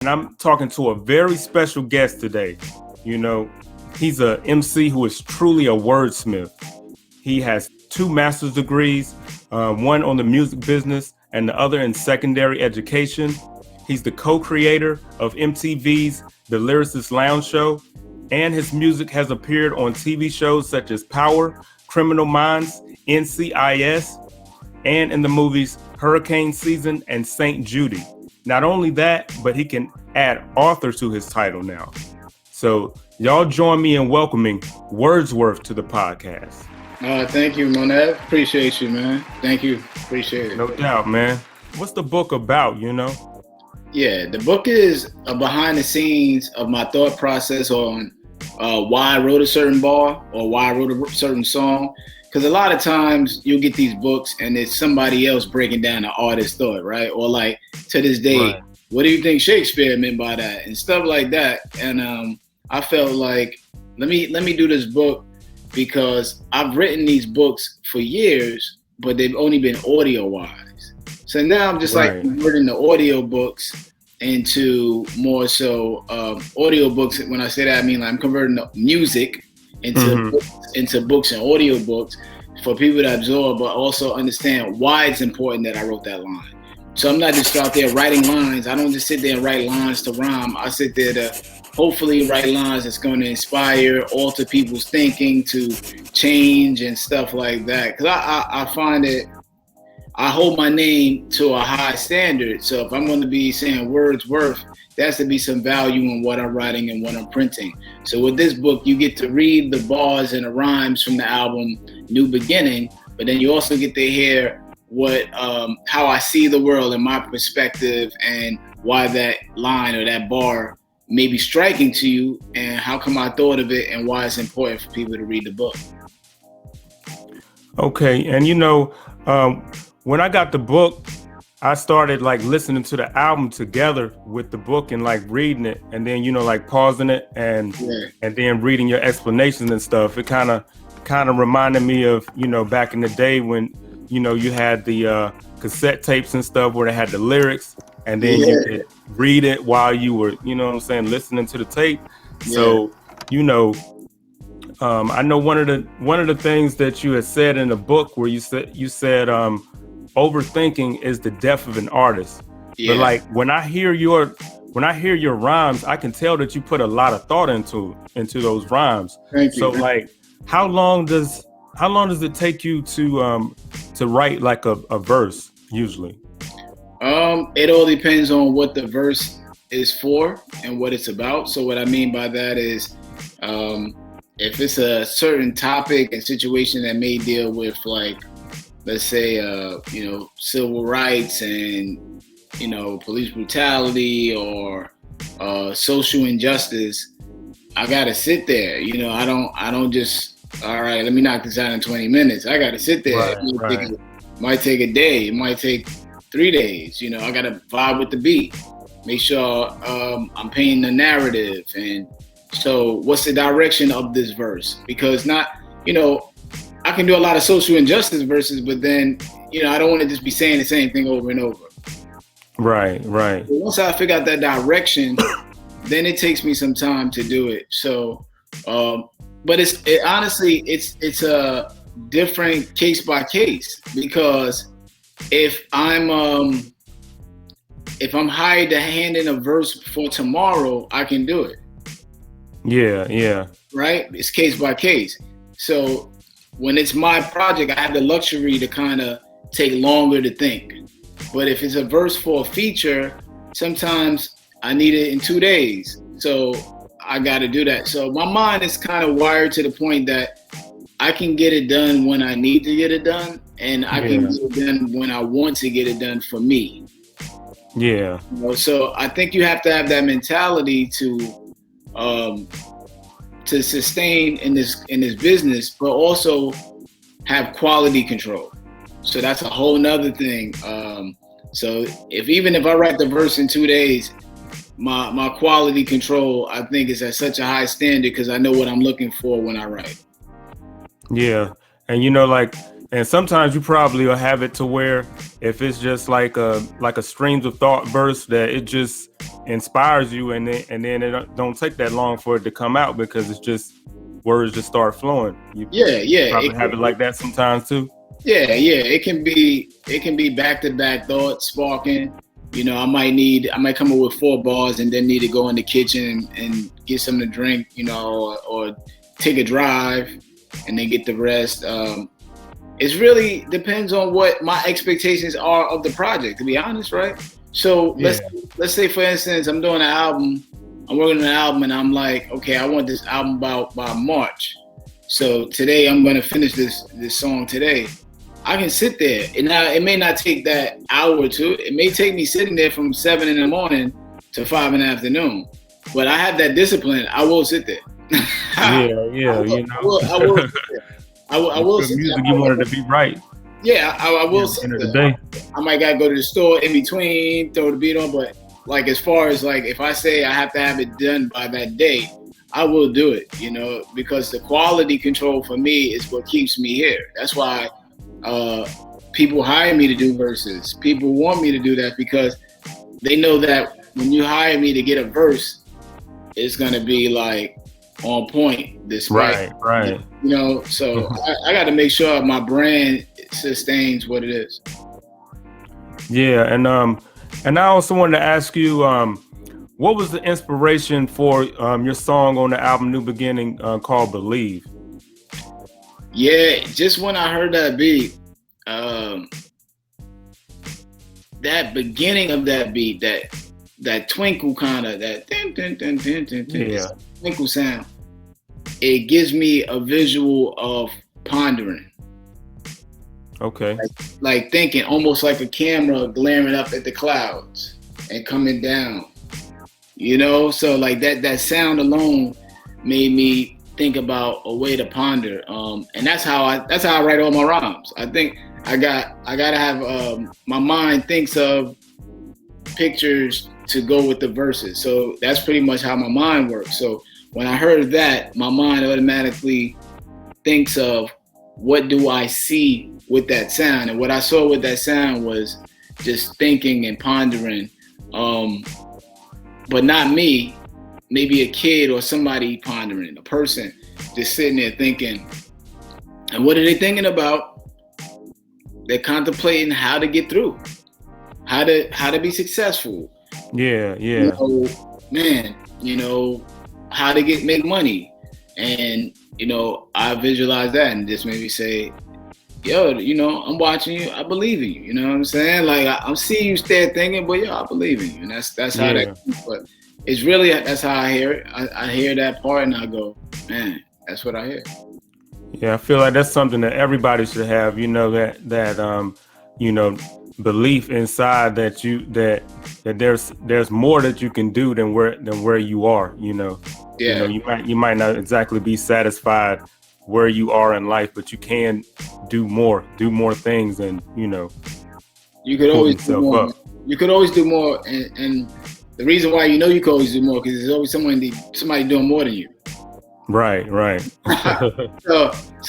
And I'm talking to a very special guest today. You know, he's a MC who is truly a wordsmith. He has two master's degrees, one on the music business and the other in secondary education. He's the co-creator of MTV's The Lyricist Lounge Show, and his music has appeared on TV shows such as Power, Criminal Minds, NCIS, and in the movies Hurricane Season and St. Judy. Not only that, but he can add author to his title now. So y'all join me in welcoming Wordsworth to the podcast. Thank you, Monet. Appreciate you, man. Thank you. Appreciate it. No doubt, man. What's the book about, you know? Yeah, the book is a behind the scenes of my thought process on why I wrote a certain bar or why I wrote a certain song. Because a lot of times you'll get these books and it's somebody else breaking down the artist's thought, right? Or like, to this day, right, what do you think Shakespeare meant by that? And stuff like that. And I felt like, let me do this book because I've written these books for years, but they've only been audio-wise. So now I'm just like converting the audio books into more so audio books. When I say that, I mean like I'm converting the music into books and audio books for people to absorb, but also understand why it's important that I wrote that line. So I'm not just out there writing lines. I don't just sit there and write lines to rhyme. I sit there to hopefully write lines that's going to inspire, alter people's thinking, to change and stuff like that. Because I find it, I hold my name to a high standard. So if I'm going to be saying Wordsworth, there has to be some value in what I'm writing and what I'm printing. So with this book, you get to read the bars and the rhymes from the album New Beginning, but then you also get to hear what how I see the world in my perspective and why that line or that bar may be striking to you and how come I thought of it and why it's important for people to read the book. Okay, and you know, when I got the book, I started like listening to the album together with the book and like reading it, and then you know like pausing it and then reading your explanations and stuff. It kind of reminded me of, you know, back in the day when, you know, you had the cassette tapes and stuff where they had the lyrics, and then you could read it while you were, you know what I'm saying, listening to the tape. So, you know, I know one of the things that you had said in the book where you said overthinking is the death of an artist. But like when I hear your rhymes, I can tell that you put a lot of thought into those rhymes. Thank you. So like, how long does it take you to write like a verse usually? It all depends on what the verse is for and what it's about. So what I mean by that is, if it's a certain topic and situation that may deal with like, let's say, you know, civil rights and, you know, police brutality or social injustice, I gotta sit there. You know, I don't just, all right, let me knock this out in 20 minutes. I gotta sit there. It might take a day. It might take 3 days. You know, I gotta vibe with the beat. Make sure I'm painting the narrative. And so what's the direction of this verse? Because not, you know, I can do a lot of social injustice verses, but then, you know, I don't want to just be saying the same thing over and over. Right. But once I figure out that direction, then it takes me some time to do it. So, but honestly, it's a different case by case, because if I'm hired to hand in a verse for tomorrow, I can do it. Yeah. Right? It's case by case. So when it's my project, I have the luxury to kind of take longer to think. But if it's a verse for a feature, sometimes I need it in 2 days. So I got to do that. So my mind is kind of wired to the point that I can get it done when I need to get it done, and I can get it done when I want to get it done for me. Yeah. You know, so I think you have to have that mentality to sustain in this business, but also have quality control. So that's a whole nother thing. So even if I write the verse in 2 days, my quality control, I think, is at such a high standard because I know what I'm looking for when I write. Yeah. And you know, like And sometimes you probably will have it to where if it's just like a streams of thought verse that it just inspires you, and then it don't take that long for it to come out because it's just words just start flowing. You Yeah. probably have it like that sometimes too. Yeah. It can be back to back thoughts sparking. You know, I might come up with 4 bars and then need to go in the kitchen and get something to drink, you know, or take a drive and then get the rest. It really depends on what my expectations are of the project, to be honest, right? So let's say, for instance, I'm doing an album, I'm working on an album, and I'm like, okay, I want this album by March. So today I'm gonna finish this song today. I can sit there, and now it may not take that hour or two. It may take me sitting there from 7 in the morning to 5 in the afternoon. But I have that discipline. I will sit there. Yeah. I will sit music there. you wanted to be right. Yeah, I will sit End of the there. day. I might gotta go to the store in between, throw the beat on, but like as far as like if I say I have to have it done by that day, I will do it, you know, because the quality control for me is what keeps me here. That's why people hire me to do verses. People want me to do that because they know that when you hire me to get a verse, it's gonna be like on point. Right. You know, so I got to make sure my brand sustains what it is. Yeah, and I also wanted to ask you, what was the inspiration for your song on the album New Beginning called Believe? Yeah, just when I heard that beat, that beginning of that beat, that twinkle kind of, that twinkle sound, it gives me a visual of pondering. Okay. Like thinking, almost like a camera glaring up at the clouds and coming down. You know, so like that sound alone made me think about a way to ponder. And that's how I write all my rhymes. I think I gotta have my mind thinks of pictures to go with the verses. So that's pretty much how my mind works. So when I heard that, my mind automatically thinks of what do I see with that sound. And what I saw with that sound was just thinking and pondering. But not me, maybe a kid or somebody pondering, a person just sitting there thinking. And what are they thinking about? They're contemplating how to get through, how to be successful. Yeah. You know, man, you know, how to make money. And, you know, I visualize that and just made me say, yo, you know, I'm watching you. I believe in you. You know what I'm saying? Like I'm seeing you stare thinking, but yo, I believe in you. And that's how that. But it's really that's how I hear it. I hear that part and I go, man, that's what I hear. Yeah, I feel like that's something that everybody should have. You know, that you know, belief inside that there's more that you can do than where you are. You know. Yeah. You know, you might not exactly be satisfied where you are in life, but you can do more things, and you know, you could always do more. Up. You could always do more, and the reason why you know you could always do more because there's always somebody doing more than you. Right.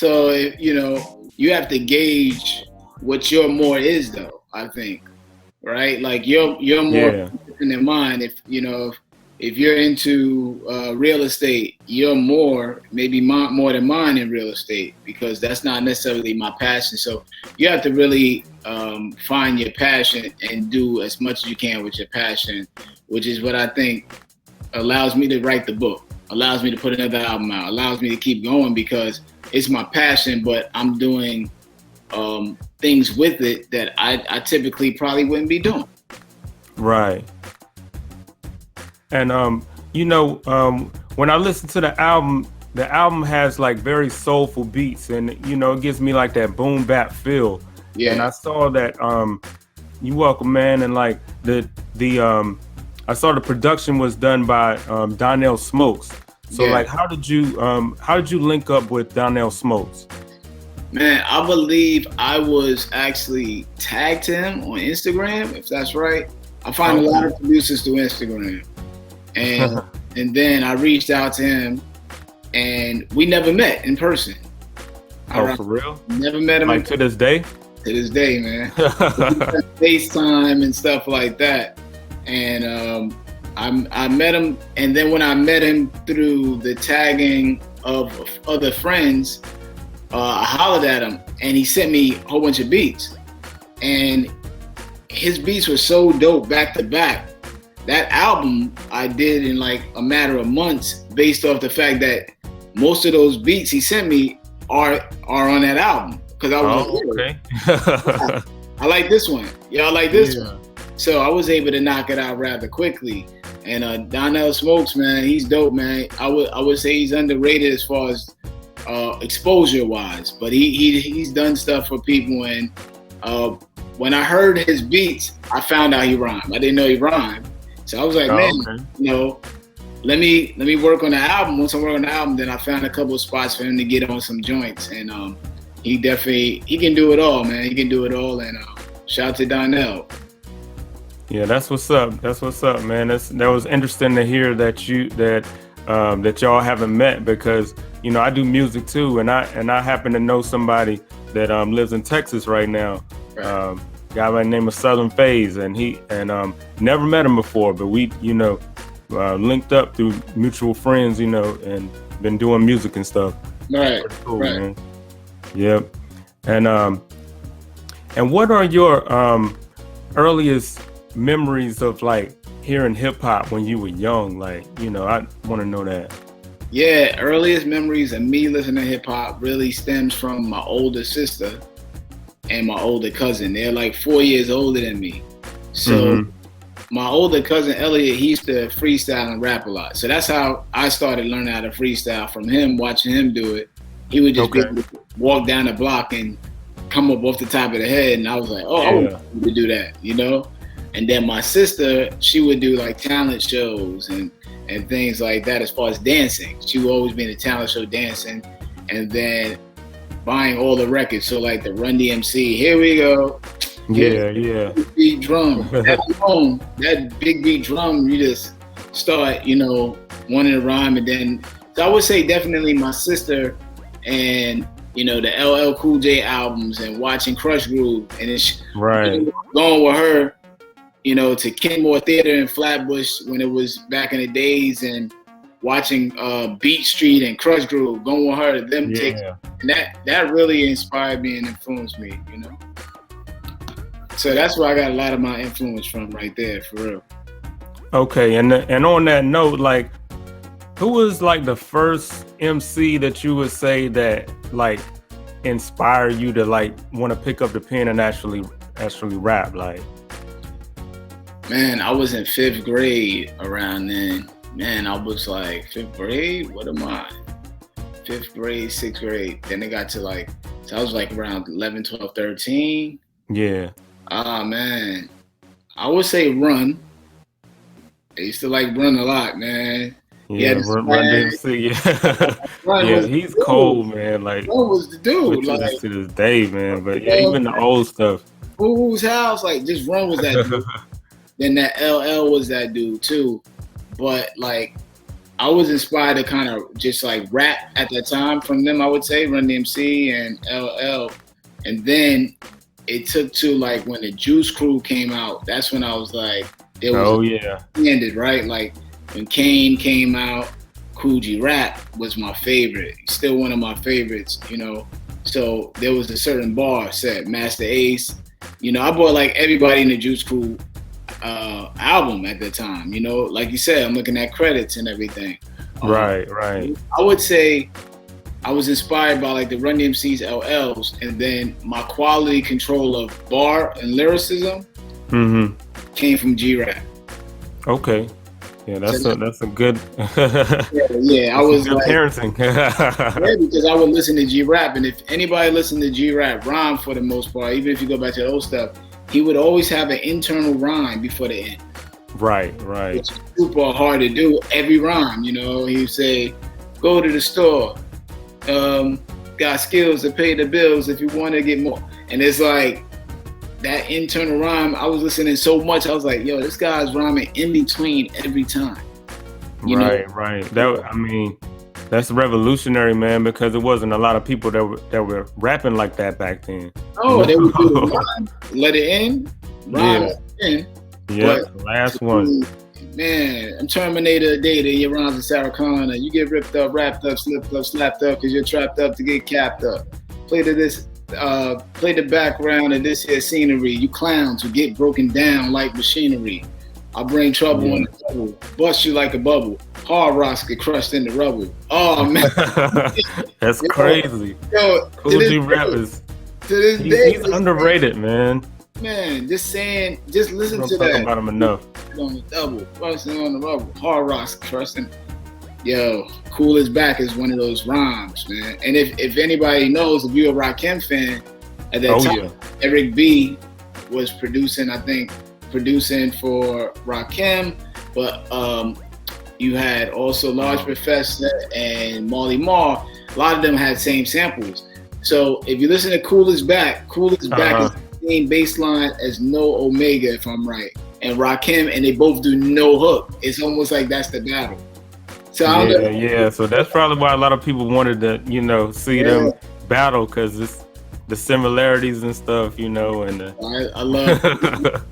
So you know, you have to gauge what your more is, though. I think, right? Like you're more than mine. If you know. If you're into real estate, you're more than mine in real estate because that's not necessarily my passion. So you have to really find your passion and do as much as you can with your passion, which is what I think allows me to write the book, allows me to put another album out, allows me to keep going because it's my passion, but I'm doing things with it that I typically probably wouldn't be doing. Right. And you know, when I listen to the album has like very soulful beats, and you know, it gives me like that boom bap feel. Yeah. And I saw that you welcome, man, and like the I saw the production was done by Donnell Smokes. So like, how did you link up with Donnell Smokes? Man, I believe I was actually tagged to him on Instagram, if that's right. I find a lot of producers through Instagram. And then I reached out to him and we never met in person. Oh, for real? Never met him Like to this day? to this day, man. FaceTime and stuff like that. And I met him, and then when I met him through the tagging of other friends, I hollered at him, and he sent me a whole bunch of beats. And his beats were so dope back to back. That album I did in like a matter of months, based off the fact that most of those beats he sent me are on that album. Because I was okay. I like this one. Yeah, I like this one. So I was able to knock it out rather quickly. And Donnell Smokes, man, he's dope, man. I would say he's underrated as far as exposure wise, but he's done stuff for people. And when I heard his beats, I found out he rhymed. I didn't know he rhymed. So I was like, you know, let me work on the album. Once I work on the album, then I found a couple of spots for him to get on some joints. And he can do it all, man. He can do it all. And shout out to Donnell. Yeah, that's what's up. That's what's up, man. That was interesting to hear that y'all haven't met, because you know I do music too, and I happen to know somebody that lives in Texas right now. Right. Guy by the name of Southern Phase, and never met him before, but we linked up through mutual friends, and been doing music and stuff. Right. Pretty cool, right. man. Yep. And what are your earliest memories of like hearing hip hop when you were young? Like, I want to know that. Yeah, earliest memories of me listening to hip hop really stems from my older sister and my older cousin. They're like 4 years older than me. So my older cousin Elliot, he used to freestyle and rap a lot. So that's how I started learning how to freestyle, from him, watching him do it. He would just walk down the block and come up off the top of the head, and I was like, I want to do that, And then my sister, she would do like talent shows and things like that as far as dancing. She would always be in a talent show dancing, and then buying all the records. So like the Run DMC, here we go. Yeah. Big beat drum. That big beat drum, you just start, wanting to rhyme. And then, so I would say definitely my sister and, the LL Cool J albums, and watching Crush Groove, and then going with her, to Kenmore Theater in Flatbush when it was back in the days, and watching Beat Street and Crush Groove, going with her, and that really inspired me and influenced me, So that's where I got a lot of my influence from, right there, for real. Okay, and on that note, like, who was like the first MC that you would say that like inspired you to like want to pick up the pen and actually rap? Like, man, I was in 5th grade around then. Man, I was like 5th grade. What am I? 5th grade, 6th grade. Then it got to like, so I was like around 11, 12, 13. Yeah. Man, I would say Run. I used to like Run a lot, man. Yeah, Run DMC. Yeah, he's cold, man. Like, Run was the dude. Like, to this day, man. But yeah, even the old stuff. Who's House? Like, just Run was that dude. Then that LL was that dude too. But like, I was inspired to kind of just like rap at that time from them. I would say Run DMC and LL, and then it took to like when the Juice Crew came out. That's when I was like, it was ended, right? Like when Kane came out, Cool G Rap was my favorite. Still one of my favorites, So there was a certain bar set, Master Ace. I bought like everybody in the Juice Crew album at the time. Like you said, I'm looking at credits and everything. Right. I would say I was inspired by like the Run DMC's LLs, and then my quality control of bar and lyricism came from G-Rap. Okay. Yeah, that's a good I was good like parenting. Because I would listen to G-Rap, and if anybody listened to G-Rap rhyme for the most part, even if you go back to the old stuff, he would always have an internal rhyme before the end. Right. It's super hard to do every rhyme, He'd say, go to the store, got skills to pay the bills if you want to get more. And it's like that internal rhyme, I was listening so much, I was like, yo, this guy's rhyming in between every time. Right. That's revolutionary, man, because it wasn't a lot of people that were rapping like that back then. Oh, they would do the rhyme, let it in, rhyme in. Yeah, last one. Man, I'm Terminator Data, your rhymes in Sarah Connor. You get ripped up, wrapped up, slipped up, slapped up, because you're trapped up to get capped up. Play the background of this here scenery. You clowns who get broken down like machinery. I bring trouble in the trouble, bust you like a bubble. Hard rocks get crushed in the rubble. Oh man, that's crazy. Yo, Cool G Rap is to this day, he's underrated, man. Man, just listen to that. Talk about him enough. On the double, busting on the rubble. Hard rocks crusting. Yo, Cool is Back is one of those rhymes, man. And if anybody knows, if you're a Rakim fan, at that time, Eric B was producing for Rakim, but you had also Large Professor and Marley Marl. A lot of them had same samples. So if you listen to Cool is Back is the same bass line as No Omega, if I'm right, and Rakim, and they both do no hook. It's almost like that's the battle. So So that's probably why a lot of people wanted to, see them battle, because it's the similarities and stuff, and I love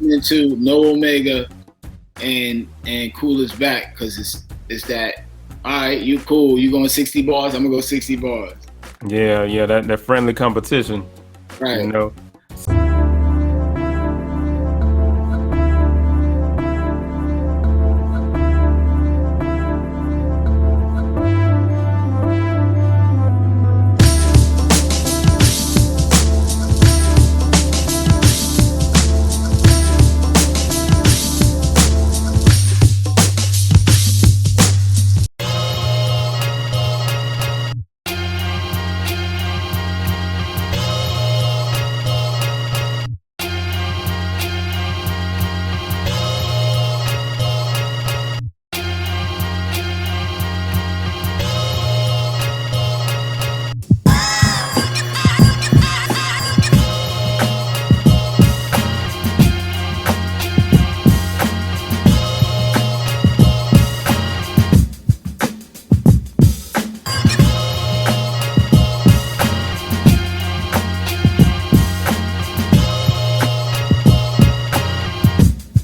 into No Omega and Cool is Back, because it's that, all right, you cool, you going 60 bars, I'm gonna go 60 bars. Yeah, that friendly competition, right?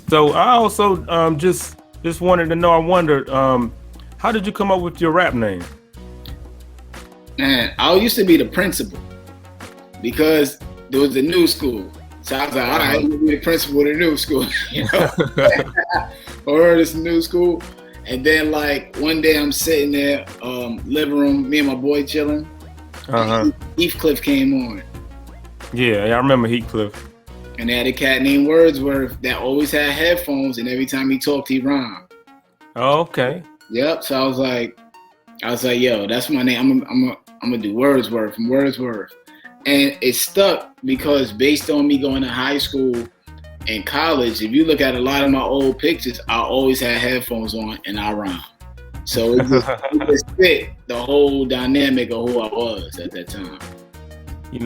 So I also just wanted to know. I wondered, how did you come up with your rap name? Man, I used to be the principal because there was the new school. So I was like, all right, I'm gonna be the principal of the new school. Or this new school. And then like one day I'm sitting there, living room, me and my boy chilling. Heathcliff came on. Yeah, I remember Heathcliff. And they had a cat named Wordsworth that always had headphones, and every time he talked, he rhymed. Oh, okay. Yep. So I was like, yo, that's my name. I'm gonna do Wordsworth from Wordsworth, and it stuck because based on me going to high school and college, if you look at a lot of my old pictures, I always had headphones on and I rhymed. So it just fit the whole dynamic of who I was at that time.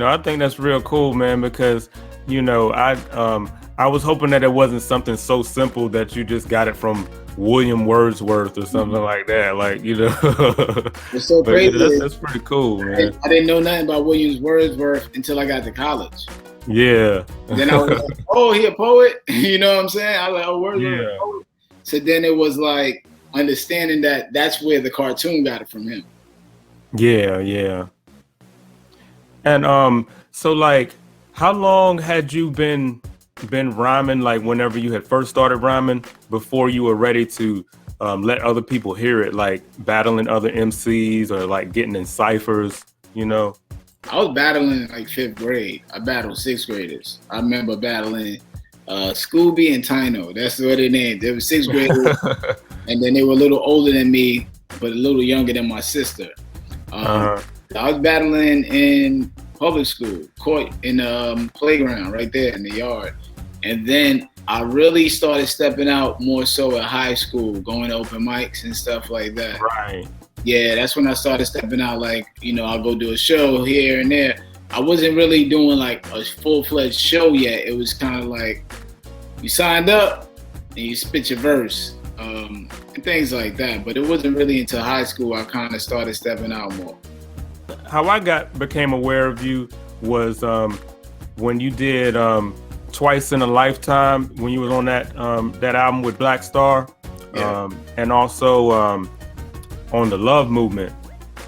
I think that's real cool, man, because I was hoping that it wasn't something so simple that you just got it from William Wordsworth or something like that. Like, It's so crazy. That's pretty cool, man. I didn't know nothing about William Wordsworth until I got to college. Yeah. Then I was like, oh, he a poet? You know what I'm saying? I was like, oh, Wordsworth a poet. So then it was like understanding that that's where the cartoon got it from him. Yeah. And so like, how long had you been rhyming, like whenever you had first started rhyming, before you were ready to let other people hear it, like battling other MCs or like getting in ciphers, I was battling like 5th grade. I battled 6th graders. I remember battling Scooby and Tino. That's what they named. They were 6th graders, and then they were a little older than me, but a little younger than my sister. I was battling in public school, court in the playground right there in the yard. And then I really started stepping out more so at high school, going to open mics and stuff like that. Right. Yeah, that's when I started stepping out. Like, I'll go do a show here and there. I wasn't really doing like a full-fledged show yet. It was kind of like you signed up and you spit your verse. and things like that. But it wasn't really until high school I kind of started stepping out more. How I became aware of you was when you did Twice in a Lifetime, when you was on that album with Black Star, and also on the Love Movement,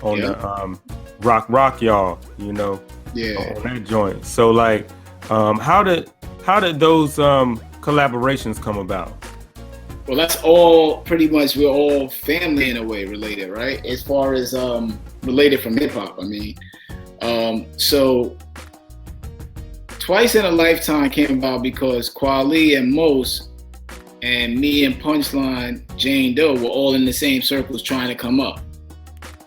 on the Rock Y'all, you know, on that joint. So like, how did those collaborations come about? Well, that's all pretty much, we're all family in a way related, right? As far as related from hip hop, I mean. So Twice in a Lifetime came about because Kweli and Mos and me and Punchline, Jane Doe were all in the same circles trying to come up.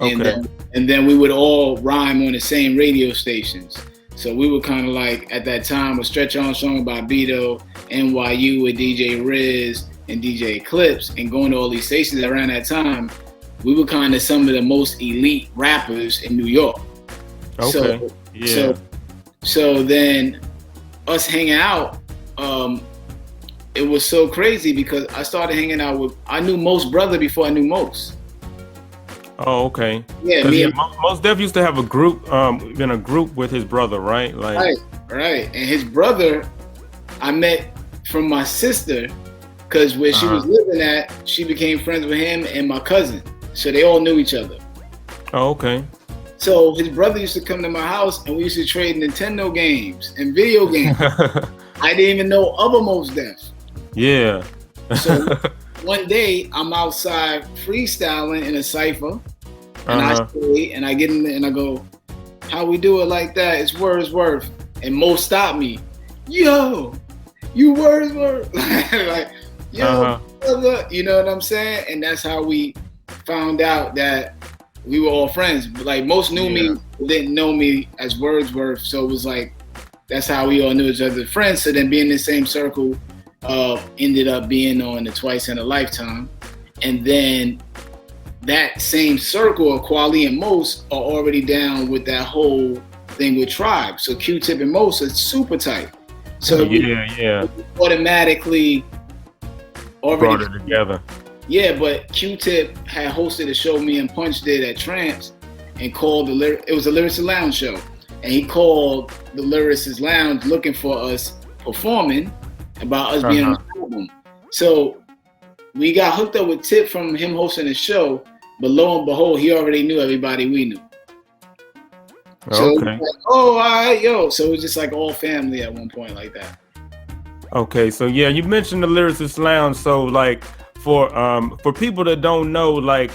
Okay. And then we would all rhyme on the same radio stations. So we were kind of like, at that time, with Stretch Armstrong, Bobito, NYU with DJ Riz and DJ Eclipse, and going to all these stations around that time, we were kind of some of the most elite rappers in New York. Okay. So then us hanging out, it was so crazy because I started hanging out with, I knew Mos' brother before I knew Mos. Oh, okay. Yeah, Mos Def used to have a group, in a group with his brother, right? Like, right. And his brother, I met from my sister, because where she was living at, she became friends with him and my cousin. So they all knew each other. Oh, okay. So his brother used to come to my house and we used to trade Nintendo games and video games. I didn't even know of a Mos Def. Yeah. So one day I'm outside freestyling in a cypher, and I get in there and I go, "How we do it like that? It's Wordsworth." And Mo stopped me. "Yo, you Wordsworth?" Like, "Yo, brother," you know what I'm saying? And that's how we found out that we were all friends. Like, most knew me, didn't know me as Wordsworth, so it was like, that's how we all knew each other, friends. So then being in the same circle, ended up being on the Twice in a Lifetime. And then that same circle of Kweli and Mos are already down with that whole thing with Tribe. So Q-Tip and Mos are super tight. So we automatically brought it together. Yeah, but Q-Tip had hosted a show me and Punch did at Tramps and called it was a Lyricist Lounge show. And he called the Lyricist Lounge looking for us performing, about us being on the album. So we got hooked up with Tip from him hosting the show, but lo and behold, he already knew everybody we knew. So like, oh, all right, yo. So it was just like all family at one point like that. Okay, so yeah, you mentioned the Lyricist Lounge. So like, for people that don't know, like,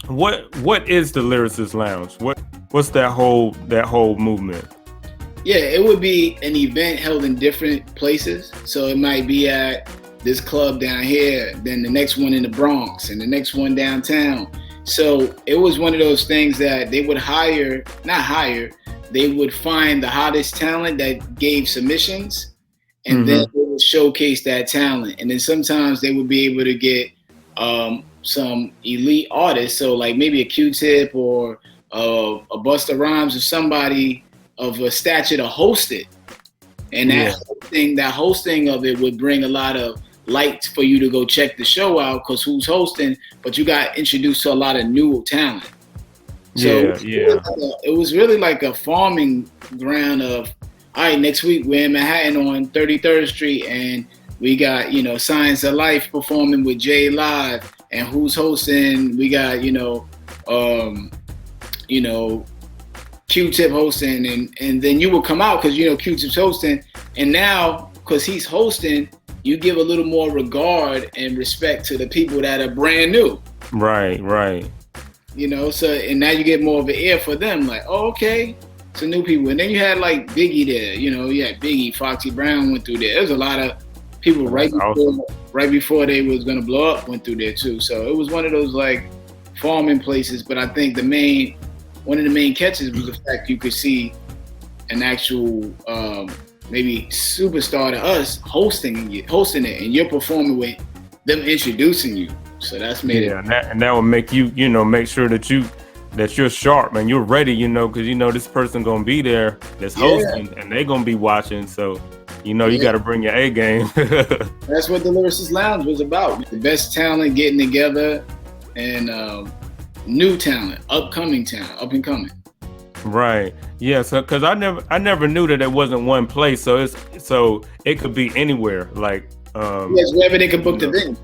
what is the Lyricist Lounge? What's that whole movement? Yeah, it would be an event held in different places. So it might be at this club down here, then the next one in the Bronx, and the next one downtown. So it was one of those things that they would they would find the hottest talent that gave submissions, and then they would showcase that talent. And then sometimes they would be able to get some elite artists, so like maybe a Q-Tip or a Busta Rhymes or somebody of a stature to host it. And that hosting of it would bring a lot of light for you to go check the show out, because who's hosting, but you got introduced to a lot of new talent. So it was really like a farming ground of, all right, next week we're in Manhattan on 33rd Street and we got, Science of Life performing with Jay Live, and who's hosting, we got, Q-Tip hosting, and then you will come out because Q-Tip's hosting, and now because he's hosting, you give a little more regard and respect to the people that are brand new. Right. So, and now you get more of an ear for them, like, oh, okay, some new people. And then you had like Biggie there, you had Biggie, Foxy Brown went through there. There was a lot of people right before they was gonna blow up went through there too. So it was one of those like farming places, but I think one of the main catches was the fact you could see an actual maybe superstar to us hosting it, and you're performing with them introducing you. So that's made it. And that will make you, make sure that you that you're sharp and you're ready, you know, because you know this person gonna be there that's hosting and they gonna be watching. So, you know, you got to bring your A game. That's what the Lyricist Lounge was about. The best talent getting together and new talent, up and coming. Right. Yeah. So, because I never knew that it wasn't one place. So it could be anywhere. Like it's wherever they can book the venue.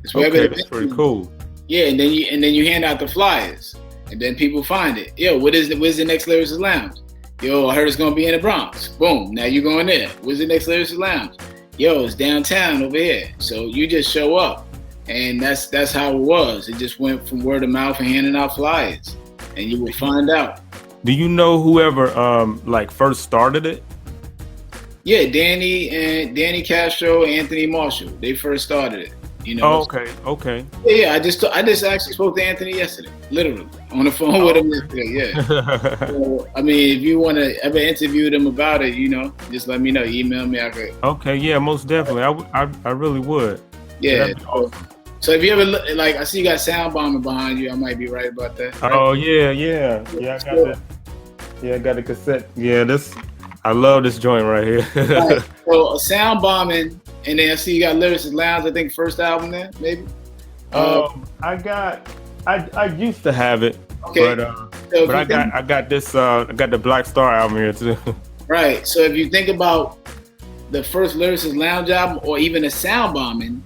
It's wherever that's pretty cool. Yeah, and then you hand out the flyers, and then people find it. Yo, where's the next Lyricist Lounge? Yo, I heard it's gonna be in the Bronx. Boom, now you going there. Where's the next Lyricist Lounge? Yo, it's downtown over here. So you just show up, and that's how it was. It just went from word of mouth and handing out flyers, and you will find out. Do you know whoever like first started it? Yeah, Danny Castro, Anthony Marshall. They first started it. You know. Oh, okay. Yeah, I just actually spoke to Anthony yesterday, literally on the phone with him yesterday. Yeah. So, I mean, if you want to ever interview them about it, you know, just let me know. Email me. I could. Okay. Yeah, most definitely. I really would. Yeah. So if you ever I see you got Sound Bombing behind you. I might be right about that. Right? Oh yeah. I got that. Yeah, I got the cassette. Yeah, I love this joint right here. Right. So Sound Bombing. And then I see you got Lyricist Lounge, I think first album there, maybe? I used to have it. Okay. But I got this I got the Black Star album here too. Right. So if you think about the first Lyricist Lounge album or even a Sound Bombing,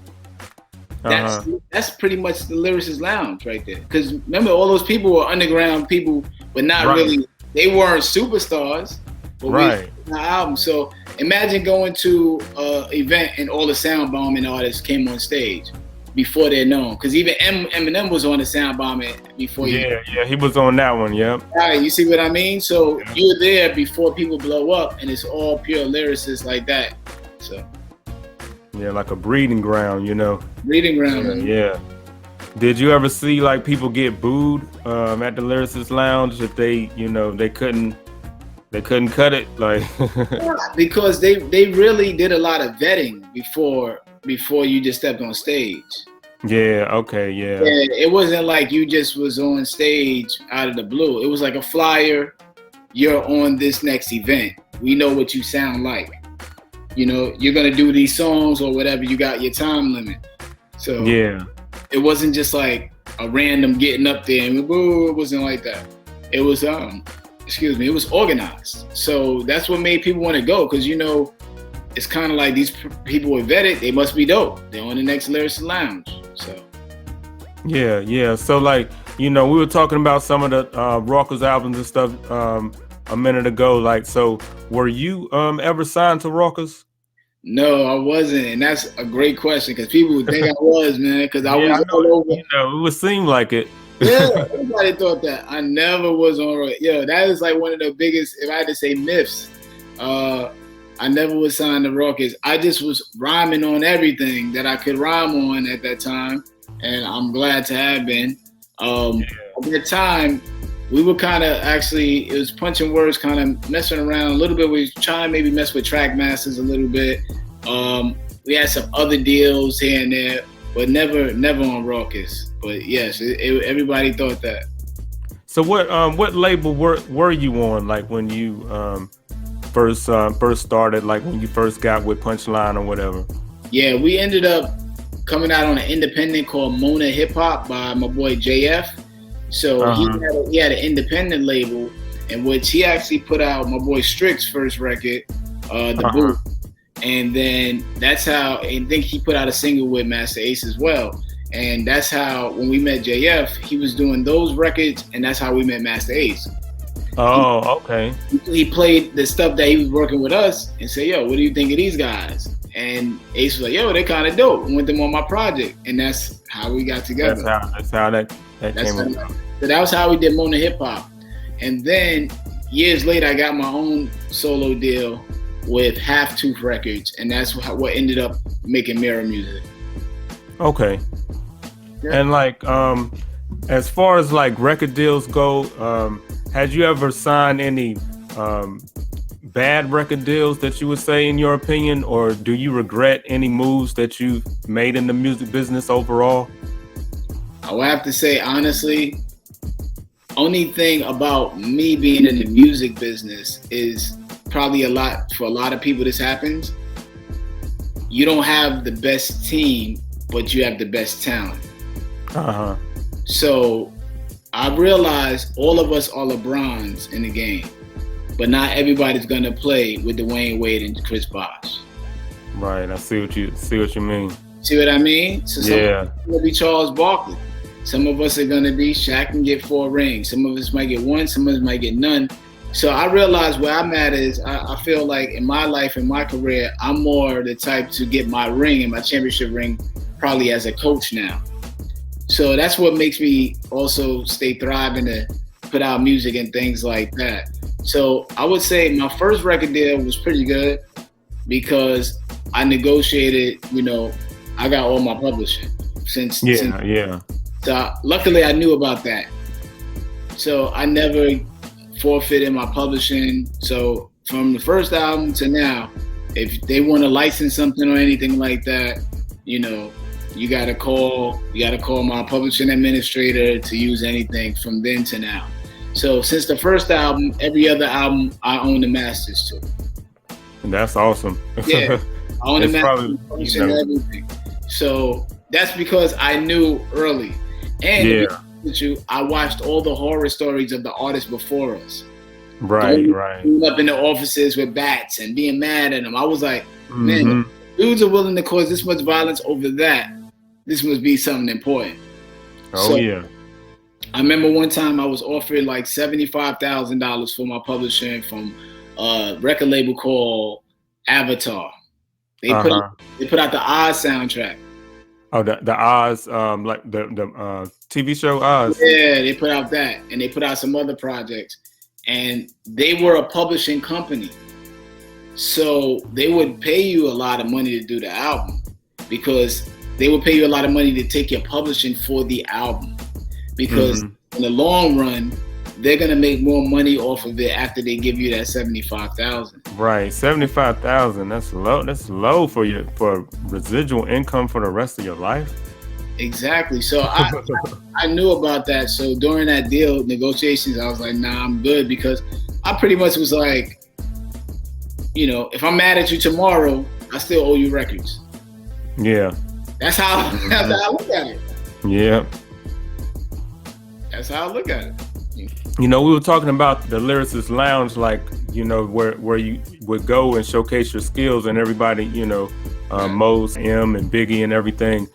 that's pretty much the Lyricist Lounge right there. Because remember, all those people were underground people, but not really, they weren't superstars. But right. We album. So imagine going to an event and all the Sound Bombing artists came on stage before they're known. Because even Eminem was on the Sound Bombing before. Yeah, he was on that one. Yep. All right, you see what I mean? So you're there before people blow up, and it's all pure lyricists like that. So. Yeah, like a breeding ground, you know. Breeding ground. Yeah. Did you ever see like people get booed at the Lyricist Lounge if they, you know, they couldn't cut it, like? Yeah, because they really did a lot of vetting before you just stepped on stage. Yeah. Okay. Yeah. And it wasn't like you just was on stage out of the blue. It was like a flyer. You're on this next event. We know what you sound like. You know, you're gonna do these songs or whatever. You got your time limit. So yeah, it wasn't just like a random getting up there and boo. It wasn't like that. It was it was organized. So that's what made people want to go, because you know, it's kind of like these people were vetted. They must be dope. They're on the next Lyricist Lounge. So yeah. So like, you know, we were talking about some of the Rockers albums and stuff a minute ago. Like, so were you ever signed to Rockers? No, I wasn't, and that's a great question because people would think I was, man, because I was all over. You know, it would seem like it. Yeah, everybody thought that. I never was on. Yo, that is like one of the biggest, if I had to say, myths. I never was signed to Rockers. I just was rhyming on everything that I could rhyme on at that time, and I'm glad to have been. At that time, we were kind of it was punching words, kind of messing around a little bit. We were trying to maybe mess with track masters a little bit. We had some other deals here and there, but never on Rockers. But yes, everybody thought that. So what label were you on, like when you first started, like when you first got with Punchline or whatever? Yeah, we ended up coming out on an independent called Mona Hip Hop by my boy JF. So he had an independent label in which he actually put out my boy Strick's first record, The Booth. And then that's how, I think he put out a single with Master Ace as well. And that's how, when we met JF, he was doing those records, and that's how we met Master Ace. Oh, okay. He played the stuff that he was working with us and said, yo, what do you think of these guys? And Ace was like, yo, they're kind of dope. I want them on my project. And that's how we got together. That's how that came about. So that was how we did Mona Hip Hop. And then years later, I got my own solo deal with Half Tooth Records. And that's what ended up making Mirror Music. Okay. Yeah. And like, as far as like record deals go, had you ever signed any bad record deals that you would say, in your opinion, or do you regret any moves that you've made in the music business overall? I would have to say, honestly, only thing about me being in the music business is probably for a lot of people this happens. You don't have the best team, but you have the best talent. So I realized all of us are LeBrons in the game, but not everybody's gonna play with Dwayne Wade and Chris Bosh. Right. I see what you mean. See what I mean? So some of us are gonna be Charles Barkley. Some of us are gonna be Shaq and get 4 rings. Some of us might get 1. Some of us might get none. So I realized where I'm at is I feel like in my life, in my career, I'm more the type to get my ring and my championship ring probably as a coach now. So that's what makes me also stay thriving to put out music and things like that. So I would say my first record deal was pretty good because I negotiated, I got all my publishing since. So luckily I knew about that. So I never forfeited my publishing. So from the first album to now, if they want to license something or anything like that, you gotta call my publishing administrator to use anything from then to now. So since the first album, every other album I own the masters to. And that's awesome. Yeah, I own the masters and everything. So that's because I knew early. And with you, I watched all the horror stories of the artists before us. Right. Up in the offices with bats and being mad at them. I was like, man, dudes are willing to cause this much violence over that. This must be something important. I remember one time I was offered like $75,000 for my publishing from a record label called Avatar. They put out the Oz soundtrack. Oh, the Oz, like the TV show Oz. Yeah, they put out that, and they put out some other projects, and they were a publishing company, so they would pay you a lot of money to do the album because they would pay you a lot of money to take your publishing for the album because in the long run, they're gonna make more money off of it after they give you that $75,000. Right, $75,000. That's low. That's low for residual income for the rest of your life. Exactly. So I knew about that. So during that deal negotiations, I was like, nah, I'm good because I pretty much was like, if I'm mad at you tomorrow, I still owe you records. Yeah. That's how I look at it. Yeah. That's how I look at it. We were talking about the Lyricist Lounge, like, where you would go and showcase your skills and everybody, Mose, M, and Biggie and everything.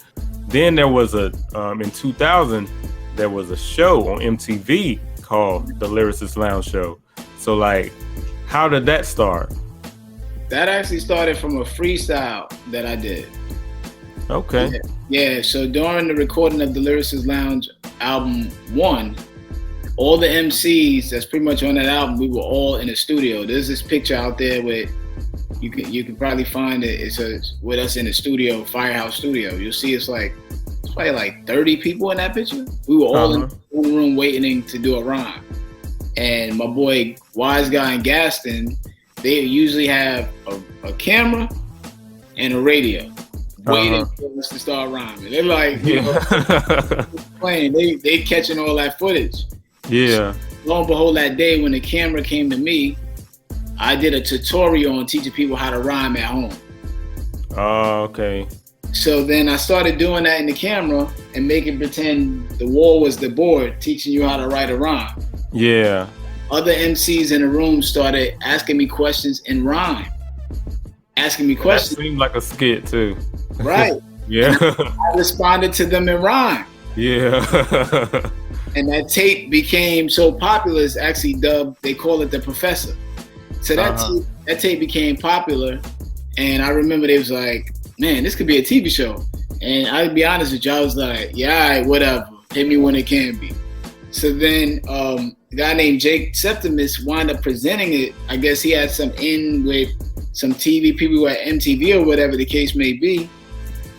Then there was in 2000, there was a show on MTV called the Lyricist Lounge Show. So, like, how did that start? That actually started from a freestyle that I did. Okay. Yeah, so during the recording of the Lyricist Lounge album 1, all the MCs that's pretty much on that album, we were all in the studio. There's this picture out there where you can probably find it. It's with us in the studio, Firehouse Studio. You'll see it's probably like 30 people in that picture. We were all in one room waiting to do a rhyme. And my boy Wise Guy and Gaston, they usually have a camera and a radio waiting for us to start rhyming. They're like, playing. They catching all that footage. Yeah. So, lo and behold, that day when the camera came to me, I did a tutorial on teaching people how to rhyme at home. Oh, okay. So then I started doing that in the camera and making pretend the wall was the board, teaching you how to write a rhyme. Yeah. Other MCs in the room started asking me questions in rhyme. Asking me questions. That seemed like a skit too. Right. Yeah. I responded to them in rhyme. Yeah. And that tape became so popular, it's actually dubbed, they call it The Professor. So that tape became popular. And I remember they was like, man, this could be a TV show. And I'll be honest with you, I was like, yeah, all right, whatever. Hit me when it can be. So then a guy named Jake Septimus wound up presenting it. I guess he had some in with some TV people at MTV or whatever the case may be.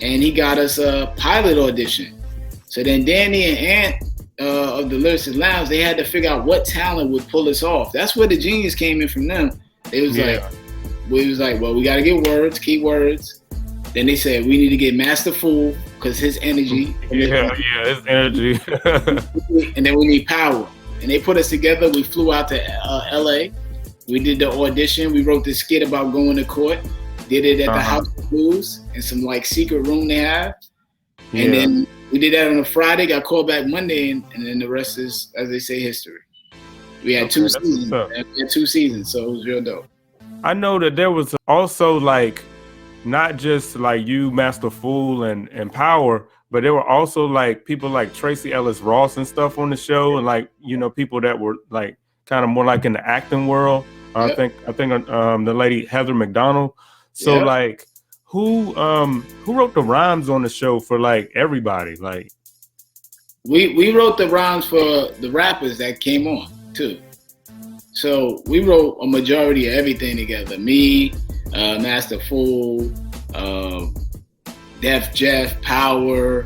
And he got us a pilot audition. So then Danny and Ant of the Lyricist Lounge, they had to figure out what talent would pull us off. That's where the genius came in from them. It was like, well, we got to get words, key words. Then they said we need to get Master Fool because his energy. His energy. And then we need power. and they put us together. We flew out to LA. We did the audition. We wrote this skit about going to court. Did it at the House of Blues in some like secret room they have. And then we did that on a Friday, got called back Monday, and then the rest is, as they say, history. We had two seasons. We had 2 seasons, so it was real dope. I know that there was also like not just like you, Master Fool, and Power, but there were also like people like Tracy Ellis Ross and stuff on the show, and like, you know, people that were like kind of more like in the acting world. I think the lady Heather McDonald. So like, who wrote the rhymes on the show for like everybody? Like, we wrote the rhymes for the rappers that came on too. So we wrote a majority of everything together. Me, Master Fool, Def Jeff, Power,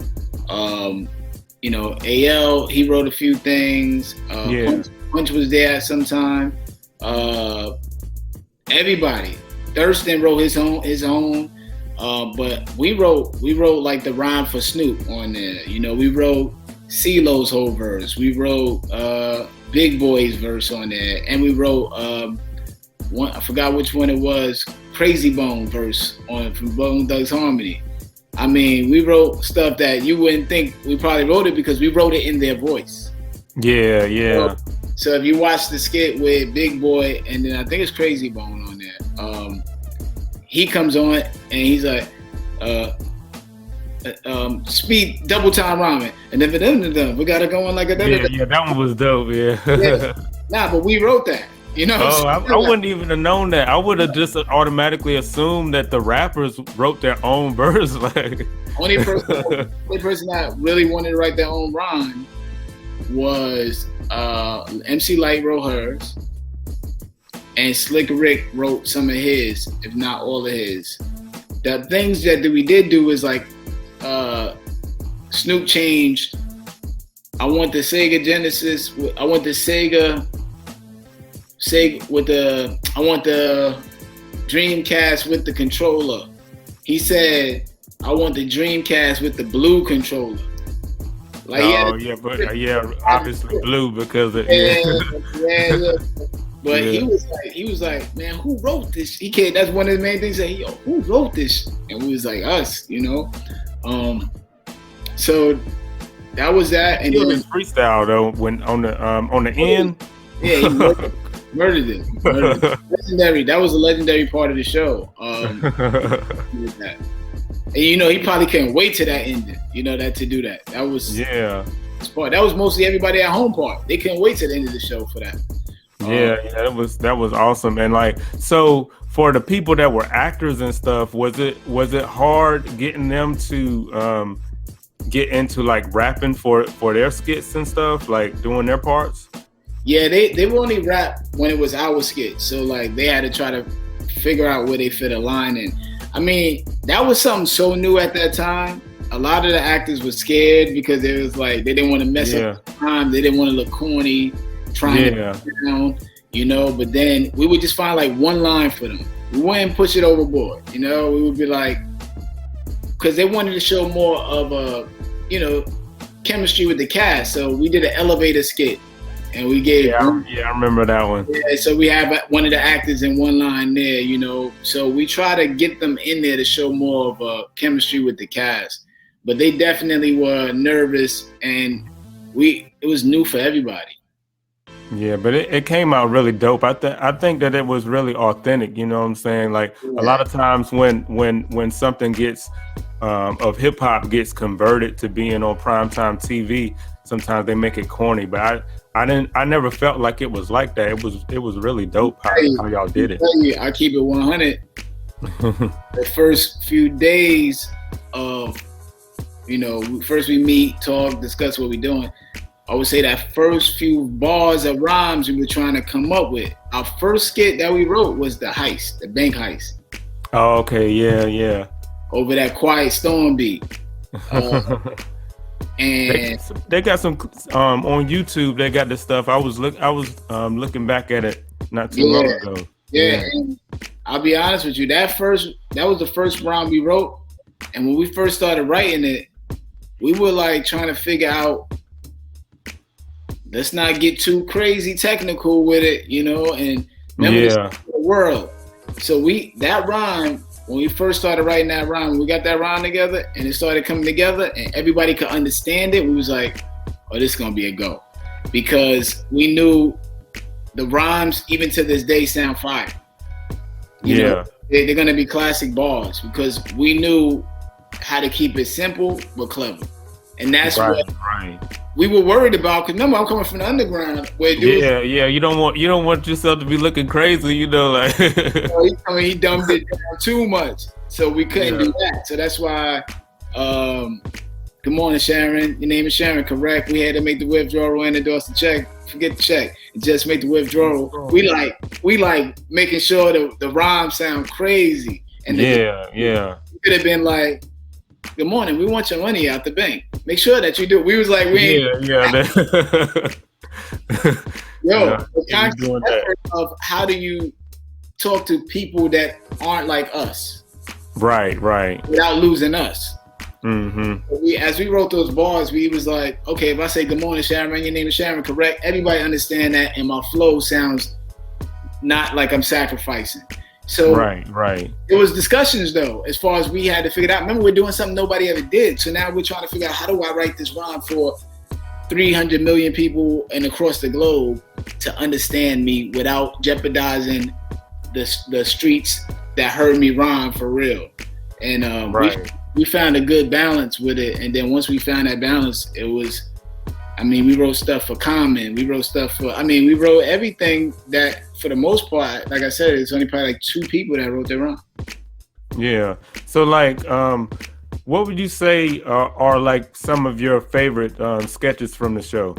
you know, AL, he wrote a few things. Punch was there at some time. Everybody. Thurston wrote his own. But we wrote like the rhyme for Snoop on there. You know, we wrote CeeLo's whole verse. We wrote Big Boy's verse on there, and we wrote one, I forgot which one it was, Crazy Bone verse from Bone Thugs Harmony. I mean, we wrote stuff that you wouldn't think we probably wrote it because we wrote it in their voice. Yeah. So if you watch the skit with Big Boy, and then I think it's Crazy Bone on there, he comes on and he's like, speed double time rhyming, and then we gotta go on like a yeah, that one was dope. Yeah. Nah, but we wrote that. You know, I wouldn't even have known that. I would have just automatically assumed that the rappers wrote their own verse. Like, only person that really wanted to write their own rhyme was MC Light wrote hers, and Slick Rick wrote some of his, if not all of his. The things that we did do is like Snoop changed. I want the Sega Genesis. I want the Sega with the. I want the Dreamcast with the controller. He said, "I want the Dreamcast with the blue controller." Like, obviously blue because of But he was like, man, who wrote this? He can't. That's one of the main things that who wrote this? And we was like, us, you know. So that was that. And it was freestyle though. When on the end, yeah, he murdered it. Legendary. That was a legendary part of the show. That. And you know, he probably couldn't wait to that ending. You know, to do that. That was part. That was mostly everybody at home part. They couldn't wait to the end of the show for that. That was awesome. And like, so for the people that were actors and stuff, was it hard getting them to get into like rapping for their skits and stuff, like doing their parts? Yeah, they would only rap when it was our skits. So like they had to try to figure out where they fit a line in. I mean, that was something so new at that time. A lot of the actors were scared because it was like they didn't want to mess up the time. They didn't want to look corny, trying to down, you know. But then we would just find like one line for them. We wouldn't push it overboard, you know. We would be like, because they wanted to show more of a, you know, chemistry with the cast. So we did an elevator skit, and we gave. I remember that one. Yeah, so we have one of the actors in one line there, you know. So we try to get them in there to show more of a chemistry with the cast. But they definitely were nervous, and it was new for everybody. Yeah, but it came out really dope. I think that it was really authentic. You know what I'm saying? Like a lot of times when something gets of hip hop gets converted to being on primetime TV, sometimes they make it corny. But I never felt like it was like that. It was really dope how y'all did it. I keep it 100. The first few days of, you know, first we meet, talk, discuss what we're doing. I would say that first few bars of rhymes we were trying to come up with. Our first skit that we wrote was the bank heist. Oh, okay, yeah. Over that Quiet Storm beat. And they got some on YouTube. They got this stuff. I was looking back at it not too long ago. Yeah, and I'll be honest with you. That was the first rhyme we wrote, and when we first started writing it, we were like trying to figure out let's not get too crazy technical with it, you know, and remember Yeah. the world. So that rhyme, when we first started writing that rhyme, we got that rhyme together and it started coming together and everybody could understand it, we was like, oh, this is gonna be a go. Because we knew the rhymes, even to this day, sound fire. You know, they're gonna be classic bars because we knew how to keep it simple but clever. And that's what we were worried about. Because remember, I'm coming from the underground. Where you don't want yourself to be looking crazy, you know, like. He dumbed it down too much, so we couldn't do that. So that's why. Good morning, Sharon. Your name is Sharon, correct? We had to make the withdrawal and endorse the check. Forget the check. Just make the withdrawal. We like making sure the rhymes sound crazy. And it could have been like, good morning, we want your money out the bank. Make sure that you do. We was like, the constant effort of how do you talk to people that aren't like us, right, without losing us. Mm-hmm. As we wrote those bars, we was like, okay, if I say good morning, Sharon, your name is Sharon, correct? Everybody understand that, and my flow sounds not like I'm sacrificing. So right. It was discussions though, as far as we had to figure it out. Remember, we're doing something nobody ever did. So now we're trying to figure out, how do I write this rhyme for 300 million people and across the globe to understand me without jeopardizing the streets that heard me rhyme for real. And we found a good balance with it. And then once we found that balance, it was, we wrote stuff for Common. We wrote stuff for, we wrote everything that, for the most part, like I said, it's only probably like 2 people that wrote their rhyme. Yeah. So like, what would you say are like some of your favorite sketches from the show?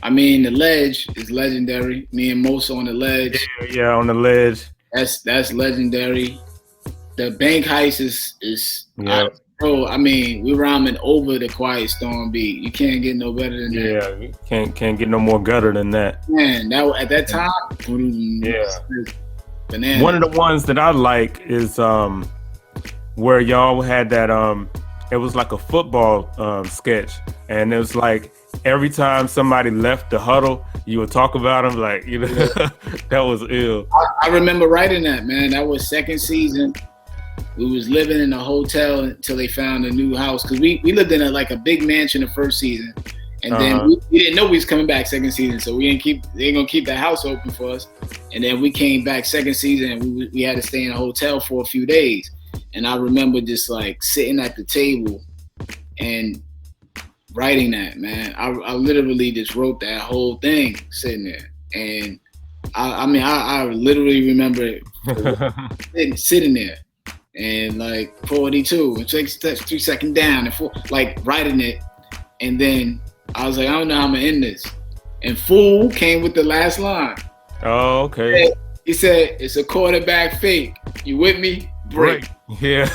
The Ledge is legendary. Me and Mosa on the Ledge. Yeah, on the Ledge. That's legendary. The bank heist is we rhyming over the Quiet Storm beat. You can't get no better than that. Yeah, you can't get no more gutter than that. Man, at that time, banana. One of the ones that I like is where y'all had that it was like a football sketch, and it was like every time somebody left the huddle, you would talk about them, like, you know. That was ill. I remember writing that, man. That was second season. We was living in a hotel until they found a new house, because we lived in a big mansion the first season, and then we didn't know we was coming back second season, so they ain't gonna keep that house open for us. And then we came back second season, and we had to stay in a hotel for a few days. And I remember just like sitting at the table and writing that, man. I literally just wrote that whole thing sitting there, and I literally remember sitting there. And like 42 and 3 seconds down and 4, like writing it. And then I was like, I don't know how I'm gonna end this. And Fool came with the last line. Oh, okay. He said, it's a quarterback fake. You with me? Break. Yeah.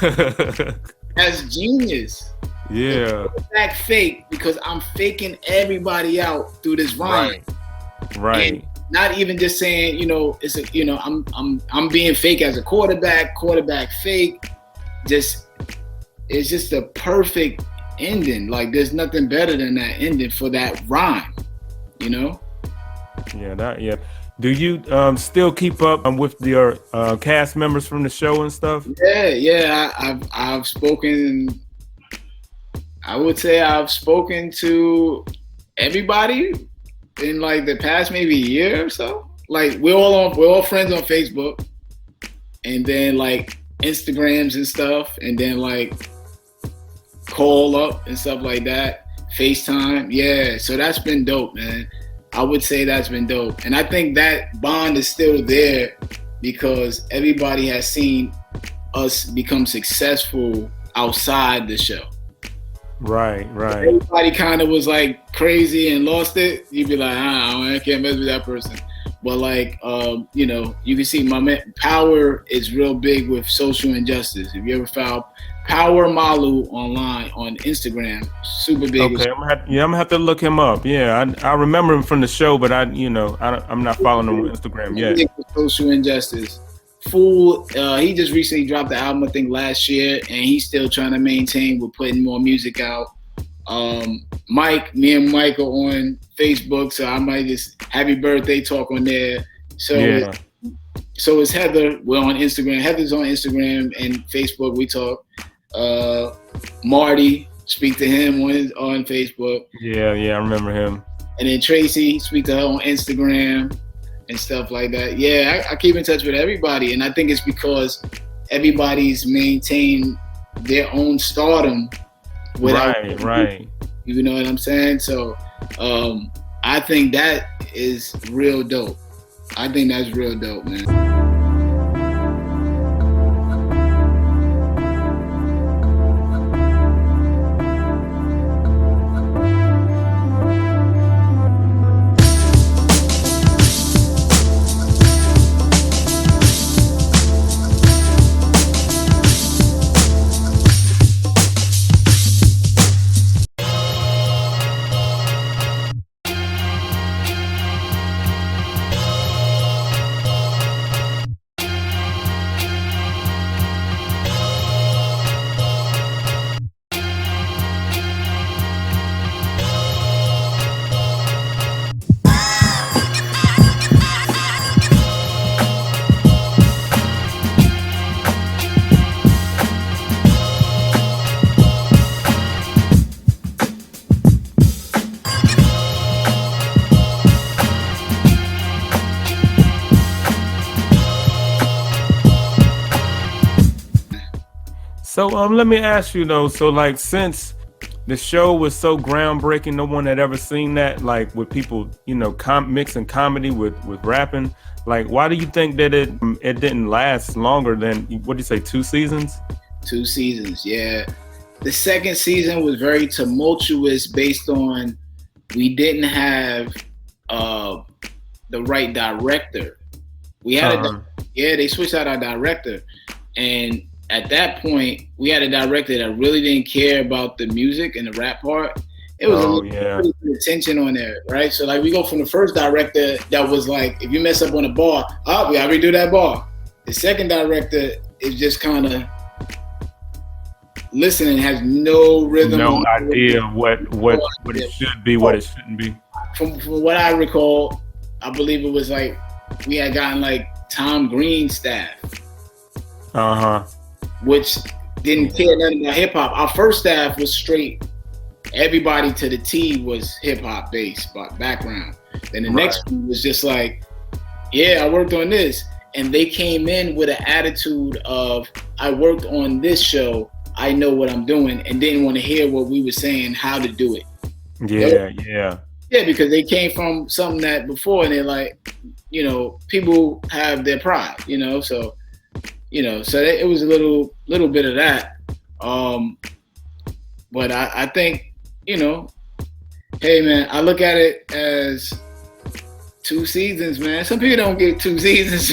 That's genius. Yeah. Quarterback fake, because I'm faking everybody out through this rhyme. Right. And not even just saying, I'm being fake as a quarterback fake. It's just a perfect ending. Like, there's nothing better than that ending for that rhyme, you know? Yeah. Do you still keep up with your cast members from the show and stuff? Yeah. I've spoken. I would say I've spoken to everybody in like the past maybe year or so. Like we're all friends on Facebook, and then like Instagrams and stuff, and then like call up and stuff like that, FaceTime. Yeah, so that's been dope, man. I would say that's been dope. And I think that bond is still there because everybody has seen us become successful outside the show. Right. Everybody kind of was like crazy and lost it. You'd be like, I can't mess with that person. But like, you can see my man Power is real big with social injustice. If you ever found Power Malu online on Instagram, super big. Okay, I'm gonna have to look him up. Yeah, I remember him from the show, but I'm not following him on Instagram yet. Social injustice. Fool, he just recently dropped the album, I think last year, and he's still trying to maintain with putting more music out. me and Mike are on Facebook, so I might just happy birthday talk on there. So Yeah. so is Heather. We're on Instagram. Heather's on Instagram and Facebook. We talk. Marty, speak to him on Facebook. Yeah, I remember him. And then Tracy, speak to her on Instagram and stuff like that. Yeah, I keep in touch with everybody, and I think it's because everybody's maintained their own stardom without Right. You know what I'm saying? So I think that is real dope. I think that's real dope, man. So let me ask you though, so like since the show was so groundbreaking, no one had ever seen that, like with people, mixing comedy with rapping, like why do you think that it didn't last longer than, what do you say, 2 seasons? 2 seasons, yeah. The second season was very tumultuous based on we didn't have the right director. We had they switched out our director, and at that point, we had a director that really didn't care about the music and the rap part. It was a tension on there, right? So like we go from the first director that was like, if you mess up on a bar, we gotta redo that bar. The second director is just kind of listening, has no rhythm, no idea what it should be, what it shouldn't be. From what I recall, I believe it was like we had gotten like Tom Green's staff. Which didn't care nothing about hip hop. Our first staff was straight. Everybody to the T was hip hop based background. Then the next one was just like, yeah, I worked on this. And they came in with an attitude of, I worked on this show, I know what I'm doing, and didn't want to hear what we were saying, how to do it. Yeah, because they came from something that before, and they're like, people have their pride, so so it was a little bit of that. But I think, hey man, I look at it as 2 seasons, man. Some people don't get 2 seasons.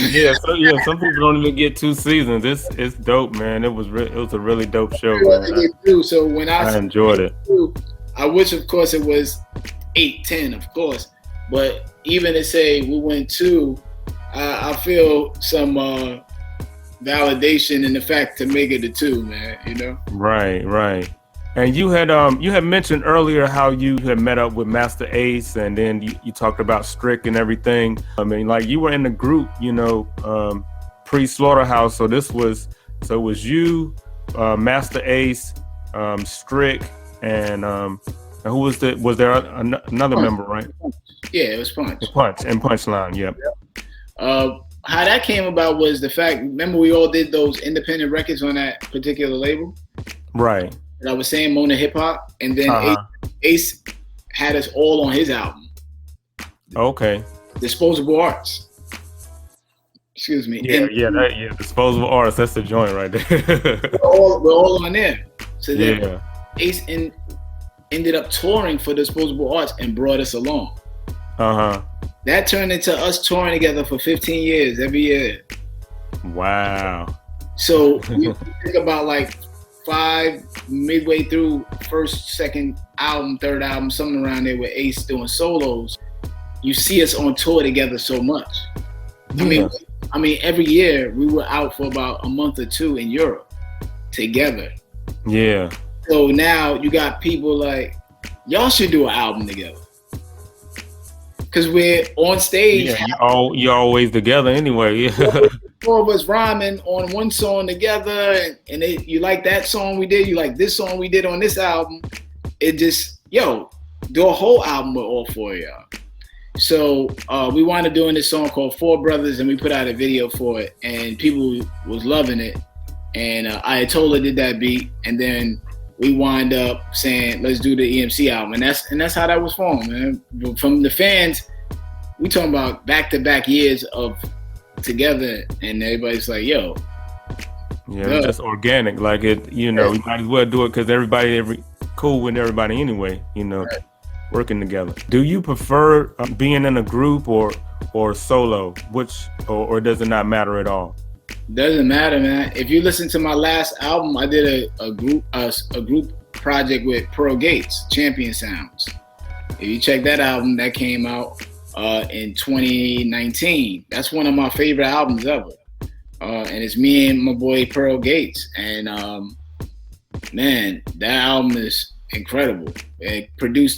Some people don't even get 2 seasons. It's dope, man. It was a really dope show. So when I enjoyed it. I wish, of course, it was 8, 10, of course. But even to say we went 2, I feel some validation in the fact to make it a 2, man. Right. And you had mentioned earlier how you had met up with Master Ace, and then you talked about Strick and everything. I mean, like you were in the group, pre-Slaughterhouse. So it was you, Master Ace, Strick, and who was there another member, right? Yeah, it was Punch. And Punchline, yep. How that came about was the fact, remember we all did those independent records on that particular label? Right. And I was saying Mona Hip Hop, and then Ace had us all on his album. Okay. Disposable Arts. Excuse me. Disposable Arts, that's the joint right there. we're all on there. So then Ace ended up touring for Disposable Arts and brought us along. That turned into us touring together for 15 years every year. Wow. So we think about like 5 midway through first, second album, third album, something around there with Ace doing solos. You see us on tour together so much. Yeah. I mean, every year we were out for about a month or 2 in Europe together. Yeah. So now you got people like y'all should do an album together. Cause we're on stage. Yeah, you're always together anyway. Yeah. Four of us rhyming on one song together, and you like that song we did, you like this song we did on this album. It just, do a whole album with all four of y'all. So we wound up doing this song called Four Brothers, and we put out a video for it, and people was loving it. And Ayatollah did that beat, and then we wind up saying, let's do the EMC album. And that's how that was formed, man. From the fans, we talking about back-to-back years of together, and everybody's like, yo. Yeah, it's just organic. Like it, you might as well do it because everybody cool with everybody anyway, working together. Do you prefer being in a group or solo? Or does it not matter at all? Doesn't matter, man. If you listen to my last album, I did a group project with Pearl Gates, Champion Sounds. If you check that album, that came out in 2019. That's one of my favorite albums ever. And it's me and my boy Pearl Gates. And man, that album is incredible. The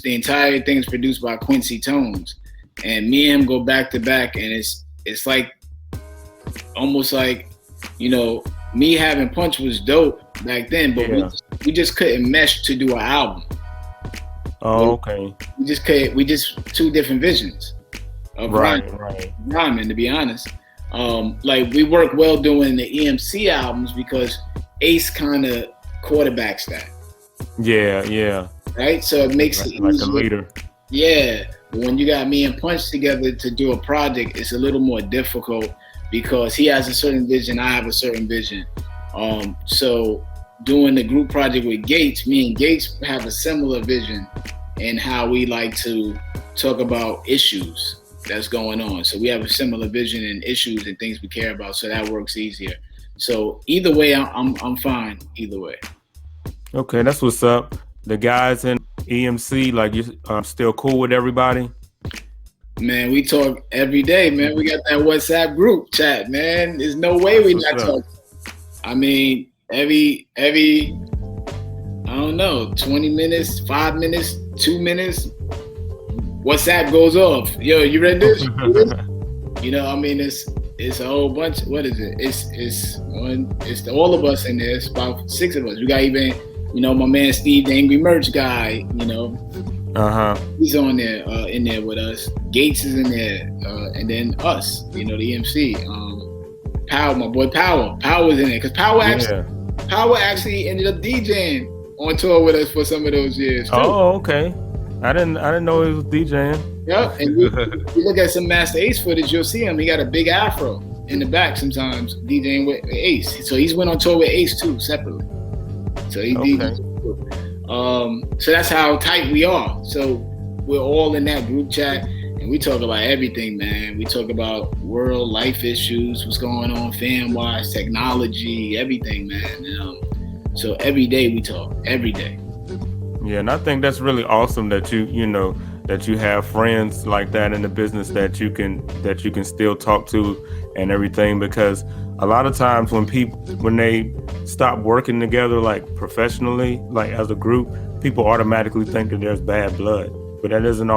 entire thing is produced by Quincy Tones. And me and him go back to back, and it's like almost like, me having Punch was dope back then, but we just couldn't mesh to do an album. Oh, okay. We just two different visions of rhyming, to be honest. Like we work well doing the EMC albums because Ace kind of quarterbacks that. Yeah. Right? So it makes it like a leader. Yeah. But when you got me and Punch together to do a project, it's a little more difficult because he has a certain vision, I have a certain vision. So doing the group project with Gates, me and Gates have a similar vision in how we like to talk about issues that's going on. So we have a similar vision and issues and things we care about, so that works easier. So either way, I'm fine either way. Okay, that's what's up. The guys in EMC, like you still cool with everybody? Man, we talk every day, man. We got that WhatsApp group chat, man. There's no way we not talking. I mean, every I don't know, 20 minutes, 5 minutes, 2 minutes, WhatsApp goes off. Yo, you read this? I mean, it's a whole bunch. What is it? It's all of us in there. It's about 6 of us. We got even, my man Steve, the Angry Merch guy, he's on there, in there with us. Gates is in there, and then us, the EMC. Power, my boy Power was in there because Power actually ended up DJing on tour with us for some of those years too. Oh, okay. I didn't know he was DJing. Yep, and you look at some Master Ace footage, you'll see him. He got a big afro in the back sometimes DJing with Ace. So he's went on tour with Ace too, separately. So he DJs. So that's how tight we are. So we're all in that group chat, and we talk about everything, man. We talk about world life issues, what's going on fam-wise, technology, everything, man. So every day we talk, every day. Yeah, and I think that's really awesome that that you have friends like that in the business that you can still talk to and everything, because a lot of times when they stop working together like professionally, like as a group, people automatically think that there's bad blood, but that isn't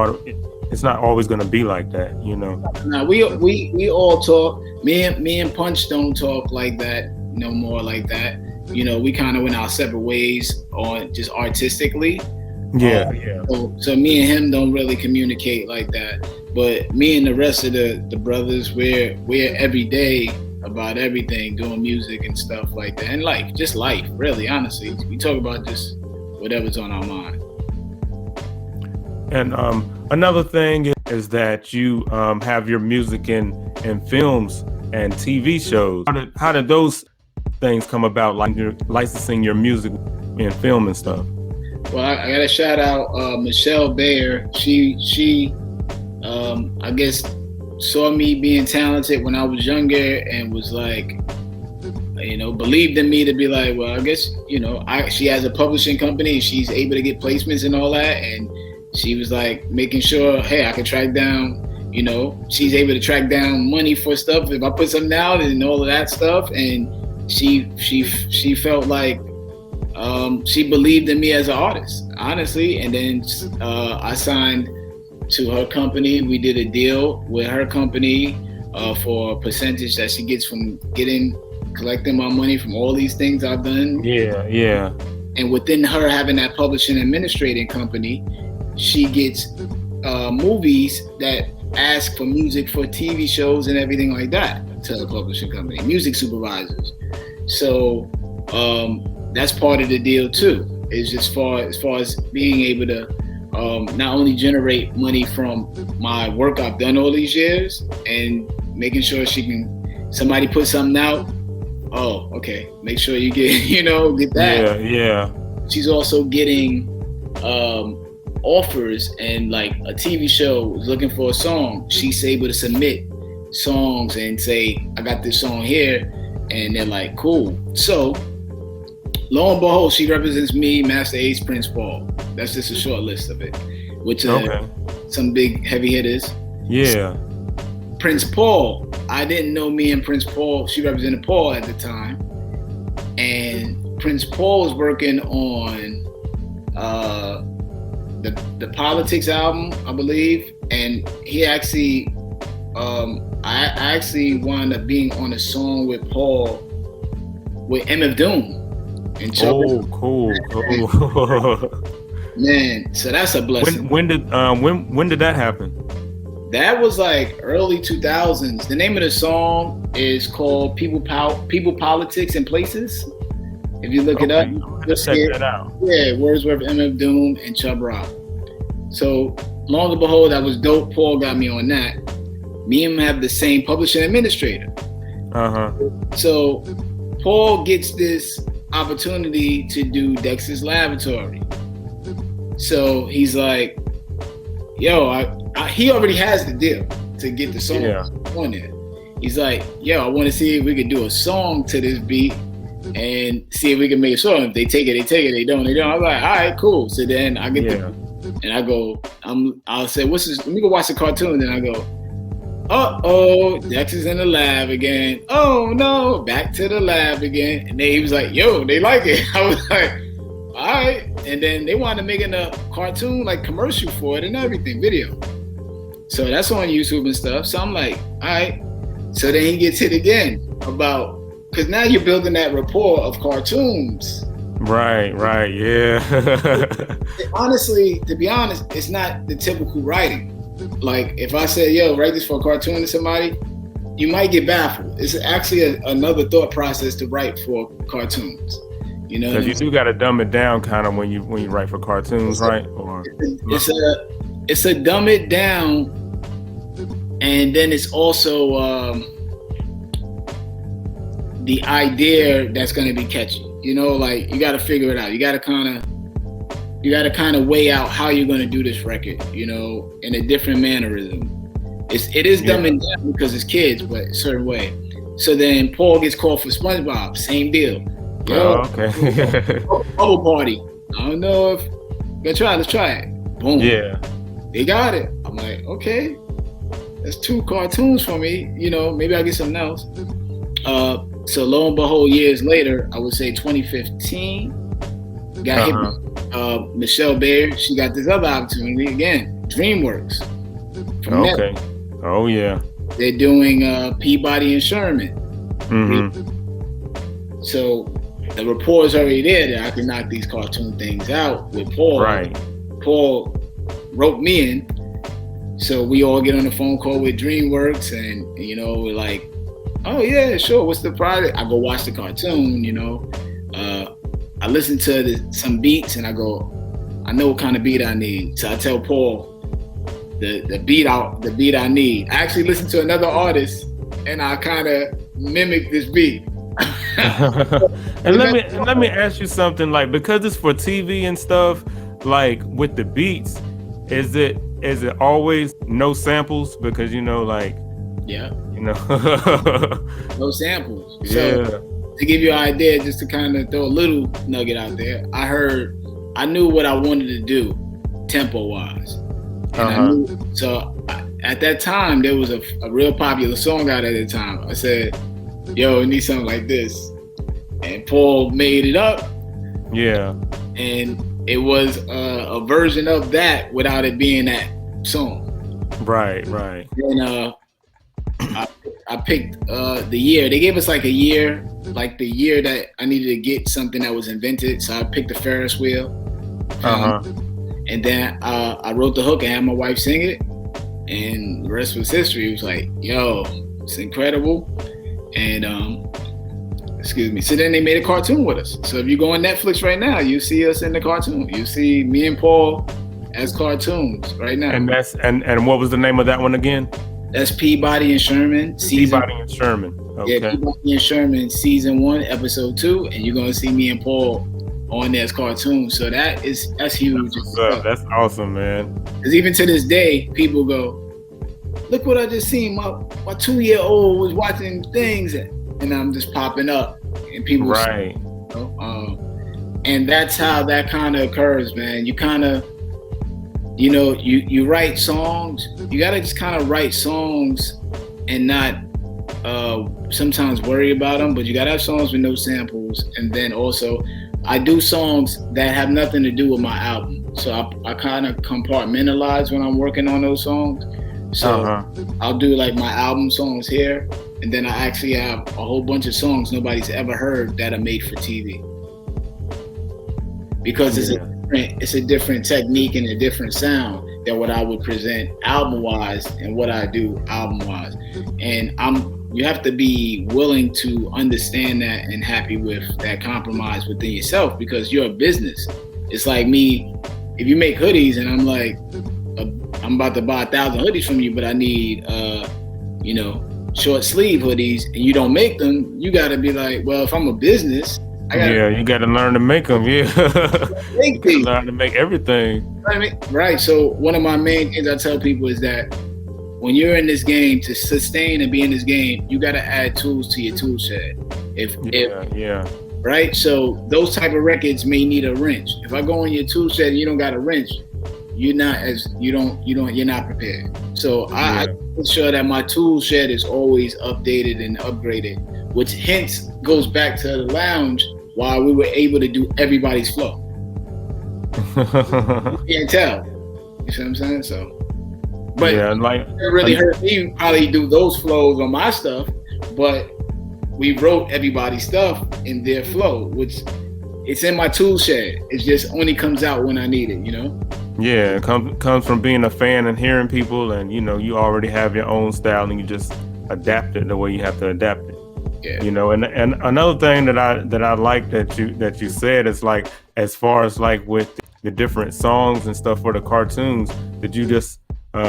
it's not always going to be like that, Now we all talk. Me and Punch don't talk like that no more like that. We kind of went our separate ways on just artistically. Yeah. So me and him don't really communicate like that. But me and the rest of the brothers, we're every day about everything, doing music and stuff like that, and life, really, honestly. We talk about just whatever's on our mind. And another thing is that you have your music in films and TV shows. How did those things come about, like you're licensing your music in film and stuff? Well, I gotta shout out Michelle Bayer. She I guess saw me being talented when I was younger and was like, believed in me to be like, well, I guess, she has a publishing company. She's able to get placements and all that. And she was like making sure, hey, I can track down, she's able to track down money for stuff if I put something out and all of that stuff. And she felt like she believed in me as an artist, honestly. And then I signed to her company. We did a deal with her company for a percentage that she gets from collecting my money from all these things I've done. Yeah. And within her having that publishing administrating company, she gets movies that ask for music for TV shows and everything like that to the publishing company, music supervisors. So that's part of the deal too. Is as far as being able to not only generate money from my work I've done all these years and making sure somebody put something out. Oh, okay. Make sure you get that. Yeah. She's also getting offers, and like a TV show was looking for a song. She's able to submit songs and say, I got this song here. And they're like, cool. So lo and behold, she represents me, Master Ace, Prince Paul. That's just a short list of it, which some big heavy hitters. Yeah. Prince Paul, I didn't know me and Prince Paul. She represented Paul at the time. And Prince Paul was working on the Politics album, I believe. And he actually, I actually wound up being on a song with Paul, with MF Doom. And cool. Man, so that's a blessing. When did that happen? That was like early 2000s. The name of the song is called People, Politics, and Places. If you look it up, you'll check that out. Yeah, Wordsworth, MF Doom, and Chubb Rock. So, long and behold, that was dope. Paul got me on that. Me and him have the same publishing administrator. So, Paul gets this opportunity to do Dexter's Laboratory. So, he's like, yo, he already has the deal to get the song on there. He's like, yo, I want to see if we could do a song to this beat and see if we can make a song. If they take it, they take it. They don't. I'm like, all right, cool. So then I get and I go, I'll say, what's this? Let me go watch the cartoon. Then I go, uh-oh, Dex is in the lab again. Oh no, back to the lab again. And then he was like, yo, they like it. I was like, all right. And then they wanted making a cartoon, like commercial for it and everything, video. So that's on YouTube and stuff. So I'm like, all right. So then he gets hit again about, because now you're building that rapport of cartoons. Right, yeah. Honestly, to be honest, it's not the typical writing. Like if I said, yo, write this for a cartoon to somebody, you might get baffled. It's actually another thought process to write for cartoons. You know, because you do got to dumb it down kind of when you write for cartoons, right? Or it's a dumb it down, and then it's also the idea that's going to be catchy. You know, like you got to figure it out. You got to kind of weigh out how you're going to do this record. You know, in a different mannerism. It is dumbing down because it's kids, but a certain way. So then Paul gets called for SpongeBob. Same deal. Yo, okay. Bubble party. I don't know if let's try it. Boom. Yeah. They got it. I'm like, okay, that's 2 cartoons for me. You know, maybe I'll get something else. So lo and behold, years later, I would say 2015, got hit with Michelle Baird. She got this other opportunity again, DreamWorks. Okay. Oh yeah. They're doing Peabody and Sherman. Mm-hmm. So the rapport is already there that I can knock these cartoon things out with Paul. Right. Paul wrote me in. So we all get on the phone call with DreamWorks and, you know, we're like, oh yeah, sure, what's the project? I go watch the cartoon, you know. I listen to some beats and I go, I know what kind of beat I need. So I tell Paul the beat I need. I actually listen to another artist and I kind of mimic this beat. And let me ask you something, like, because it's for TV and stuff, like with the beats, is it always no samples? Because you know, like, yeah, you know, no samples. Yeah. So to give you an idea, just to kind of throw a little nugget out there, I knew what I wanted to do tempo wise. And at that time, there was a real popular song out at the time. I said, yo, I need something like this. And Paul made it up. Yeah. And it was a version of that without it being that song. Right. Right. And I, I picked the year. They gave us like a year, like the year that I needed to get something that was invented. So I picked the Ferris wheel. And then I wrote the hook and had my wife sing it. And the rest was history. It was like, yo, it's incredible. And excuse me. So then they made a cartoon with us. So if you go on Netflix right now, you see us in the cartoon. You see me and Paul as cartoons right now. And that's and what was the name of that one again? That's Peabody and Sherman. Peabody and Sherman. Okay. Yeah, Peabody and Sherman, season 1, episode 2, and you're gonna see me and Paul on there as cartoons. So that's huge. That's awesome, man. Because even to this day, people go, "Look what I just seen. My 2-year-old was watching things, and I'm just popping up, and people." Right. See, you know? And that's how that kind of occurs, man. You kind of, you write songs. You gotta just kind of write songs and not sometimes worry about them. But you gotta have songs with no samples, and then also I do songs that have nothing to do with my album. So I kind of compartmentalize when I'm working on those songs. So I'll do like my album songs here, and then I actually have a whole bunch of songs nobody's ever heard that are made for TV. Because it's a different technique and a different sound than what I would present album-wise and what I do album-wise. And you have to be willing to understand that and happy with that compromise within yourself, because you're a business. It's like me, if you make hoodies and I'm like, I'm about to buy 1,000 hoodies from you, but I need, short sleeve hoodies, and you don't make them, you got to be like, well, if I'm a business, you got to learn to make them. Yeah, make things. Learn to make everything. Right. So one of my main things I tell people is that when you're in this game, to sustain and be in this game, you got to add tools to your tool shed. Right. So those type of records may need a wrench. If I go in your tool shed and you don't got a wrench, you're not prepared. So I make sure that my tool shed is always updated and upgraded, which hence goes back to the lounge, why we were able to do everybody's flow. You can't tell. You see what I'm saying? So, but it really hurt me probably do those flows on my stuff, but we wrote everybody's stuff in their flow, which it's in my tool shed. It just only comes out when I need it, Yeah, it comes from being a fan and hearing people, and you already have your own style, and you just adapt it the way you have to adapt it. Yeah. And another thing that I like that you said is, like, as far as like with the different songs and stuff for the cartoons, that you just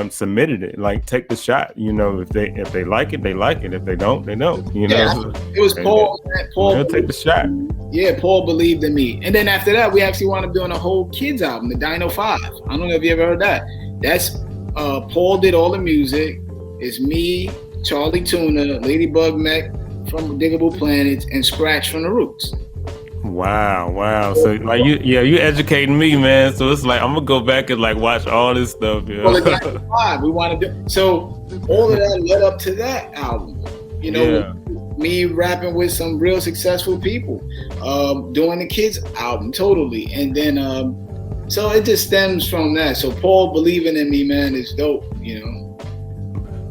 submitted it, like, take the shot. If they like it, they like it. If they don't, they don't. It was Paul. Paul take the shot. Yeah, Paul believed in me. And then after that, we actually wound up doing a whole kids album, the Dino 5. I don't know if you ever heard that. That's Paul did all the music. It's me, Charlie Tuna, Ladybug Mech from Diggable Planets, and Scratch from the Roots. Wow. So like you educating me, man. So it's like I'm gonna go back and like watch all this stuff. Well, the Dino 5, we want to do. So all of that led up to that album. Me rapping with some real successful people, doing the kids album totally, and then so it just stems from that. So Paul believing in me, man, is dope.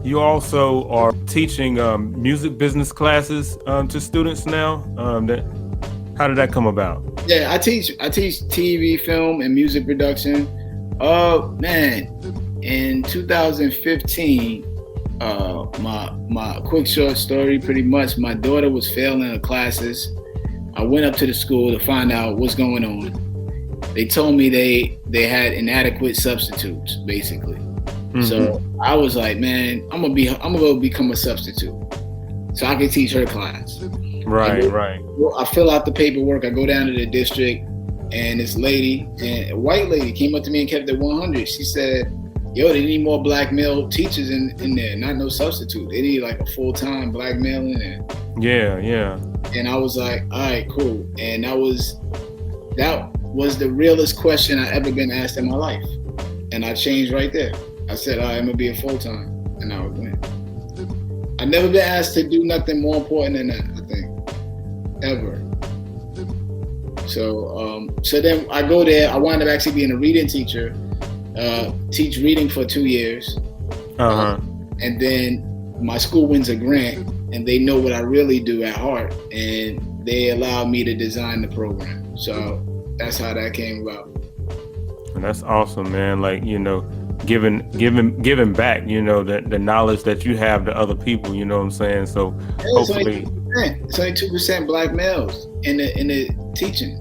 You also are teaching music business classes to students now. How did that come about? Yeah, I teach TV, film, and music production. In 2015. My quick short story, pretty much, my daughter was failing her classes. I went up to the school to find out what's going on. They told me they had inadequate substitutes, basically. Mm-hmm. So I was like, man, I'm gonna go become a substitute so I can teach her class. Right. I fill out the paperwork. I go down to the district, and this lady, a white lady, came up to me and kept it 100. She said, yo, they need more black male teachers in there, not no substitute. They need like a full-time black male in there. Yeah. And I was like, all right, cool. And that was the realest question I ever been asked in my life. And I changed right there. I said, all right, I'm gonna be a full-time. And I went. I've never been asked to do nothing more important than that, I think, ever. So then I go there. I wound up actually being a reading teacher, teach reading for 2 years. And then my school wins a grant, and they know what I really do at heart, and they allowed me to design the program. So that's how that came about. And that's awesome, man. Like, giving back, the knowledge that you have to other people, you know what I'm saying? So hopefully it's only 2% black males in the teaching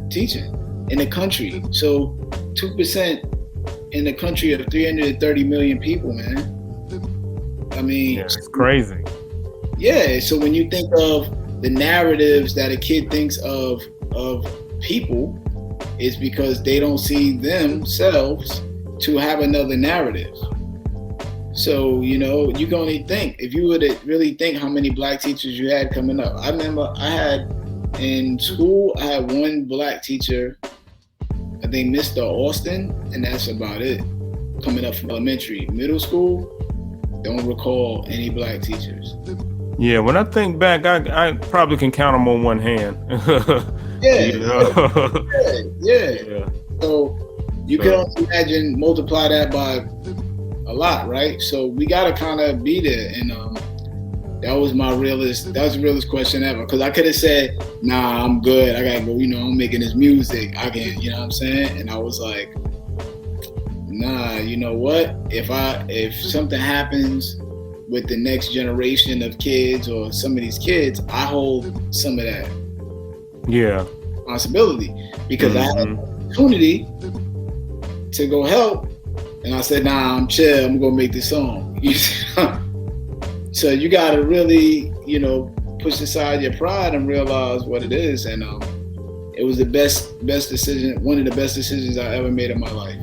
in the country. So 2% in the country of 330 million people, man. I mean, it's crazy. Yeah. So when you think of the narratives that a kid thinks of people, it's because they don't see themselves to have another narrative. So, you can only think, if you were to really think how many black teachers you had coming up. I remember in school, I had one black teacher, I think Mr. Austin, and that's about it. Coming up from elementary. Middle school, don't recall any black teachers. Yeah, when I think back, I probably can count them on one hand. Yeah. So you can only imagine, multiply that by a lot, right? So we gotta kind of be there, and that was the realest question ever, because I could have said, nah, I'm good, I gotta go, I'm making this music, I can, you know what I'm saying? And I was like, nah, you know what, if something happens with the next generation of kids or some of these kids, I hold some of that responsibility, because I had an opportunity to go help, and I said, nah, I'm chill, I'm gonna make this song. So you gotta really, push aside your pride and realize what it is. And it was the best decision, one of the best decisions I ever made in my life.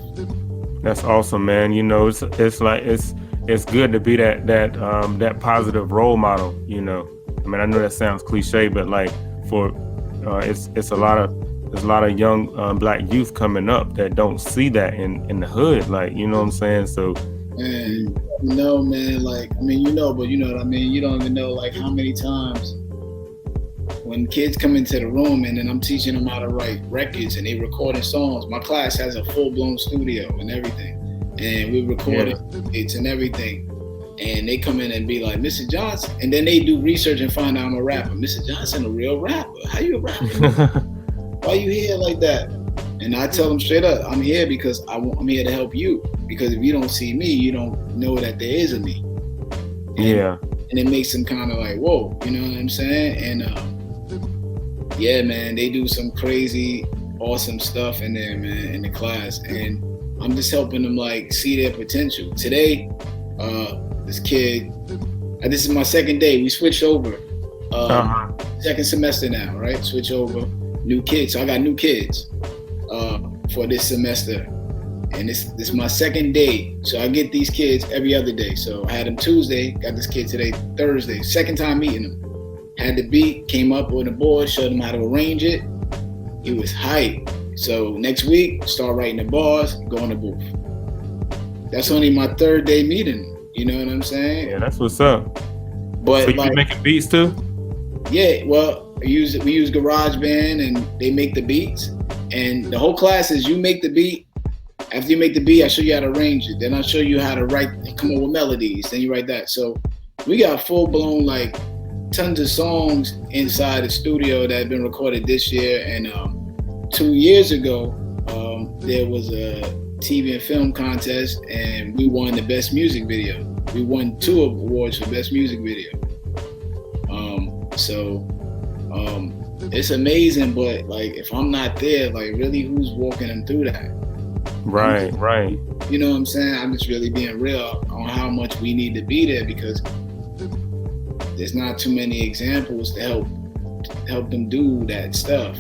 That's awesome, man. It's good to be that positive role model. I mean, I know that sounds cliche, but like it's a lot of young black youth coming up that don't see that in the hood, like, you know what I'm saying? So, man, man, like, I mean, but you know what I mean? You don't even know, like, how many times when kids come into the room and then I'm teaching them how to write records and they recording songs. My class has a full-blown studio and everything, and we recorded it and everything. And they come in and be like, Mr. Johnson, and then they do research and find out I'm a rapper. Mr. Johnson, a real rapper? How you a rapper? Why you here like that? And I tell them straight up, I'm here because I'm here to help you. Because if you don't see me, you don't know that there is a me. And it makes them kind of like, whoa, you know what I'm saying? And yeah, man, they do some crazy, awesome stuff in there, man, in the class. And I'm just helping them, like, see their potential. Today, this kid, this is my second day. We switched over. Second semester now, right? Switch over. New kids. So I got new kids for this semester. And this is my second day. So I get these kids every other day. So I had them Tuesday, got this kid today, Thursday. Second time meeting him. Had the beat, came up with the board, showed him how to arrange it. He was hyped. So next week, start writing the bars, go in the booth. That's only my third day meeting. You know what I'm saying? Yeah, that's what's up. But so you be making beats too? Yeah, well, we use GarageBand and they make the beats. And the whole class is, you make the beat. After you make the beat, I show you how to arrange it. Then I show you how to come up with melodies. Then you write that. So we got full blown, like, tons of songs inside the studio that have been recorded this year. And 2 years ago, there was a TV and film contest, and we won the best music video. We won 2 awards for best music video. So it's amazing, but, like, if I'm not there, like, really, who's walking them through that? Right. You know what I'm saying? I'm just really being real on how much we need to be there, because there's not too many examples to help them do that stuff,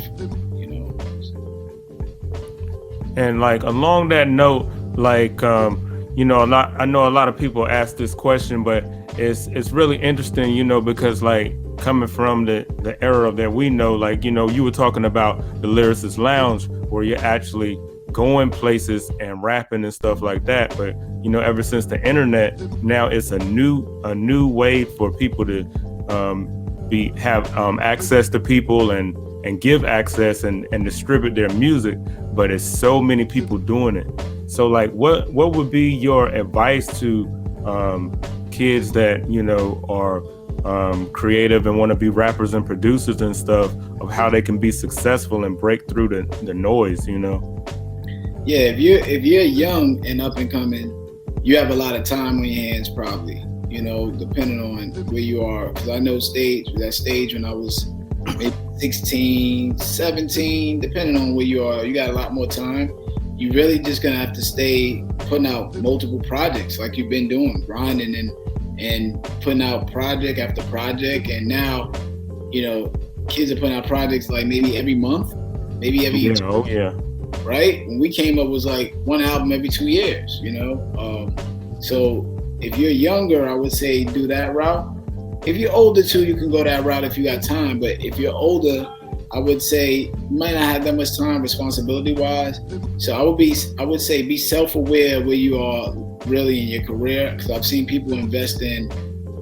And, like, along that note, like, I know a lot of people ask this question, but it's really interesting, because, like, coming from the era that we know, like, you were talking about the Lyricist Lounge, where you're actually going places and rapping and stuff like that. But, ever since the internet, now it's a new way for people to have access to people and and give access and distribute their music, but it's so many people doing it. So like what would be your advice to kids that, you know, are creative and want to be rappers and producers and stuff, of how they can be successful and break through the noise, you know? Yeah, if you're young and up and coming, you have a lot of time on your hands probably, you know, depending on where you are. Because I know that stage when I was maybe 16, 17, depending on where you are, you got a lot more time. You really just gonna have to stay putting out multiple projects like you've been doing, grinding and putting out project after project. And now, you know, kids are putting out projects like maybe every month, maybe every year. Oh yeah. Right? When we came up, it was like one album every 2 years, you know? So if you're younger, I would say do that route. If you're older too, you can go that route if you got time. But if you're older, I would say you might not have that much time responsibility-wise. So I would say be self-aware where you are really in your career. Because I've seen people invest in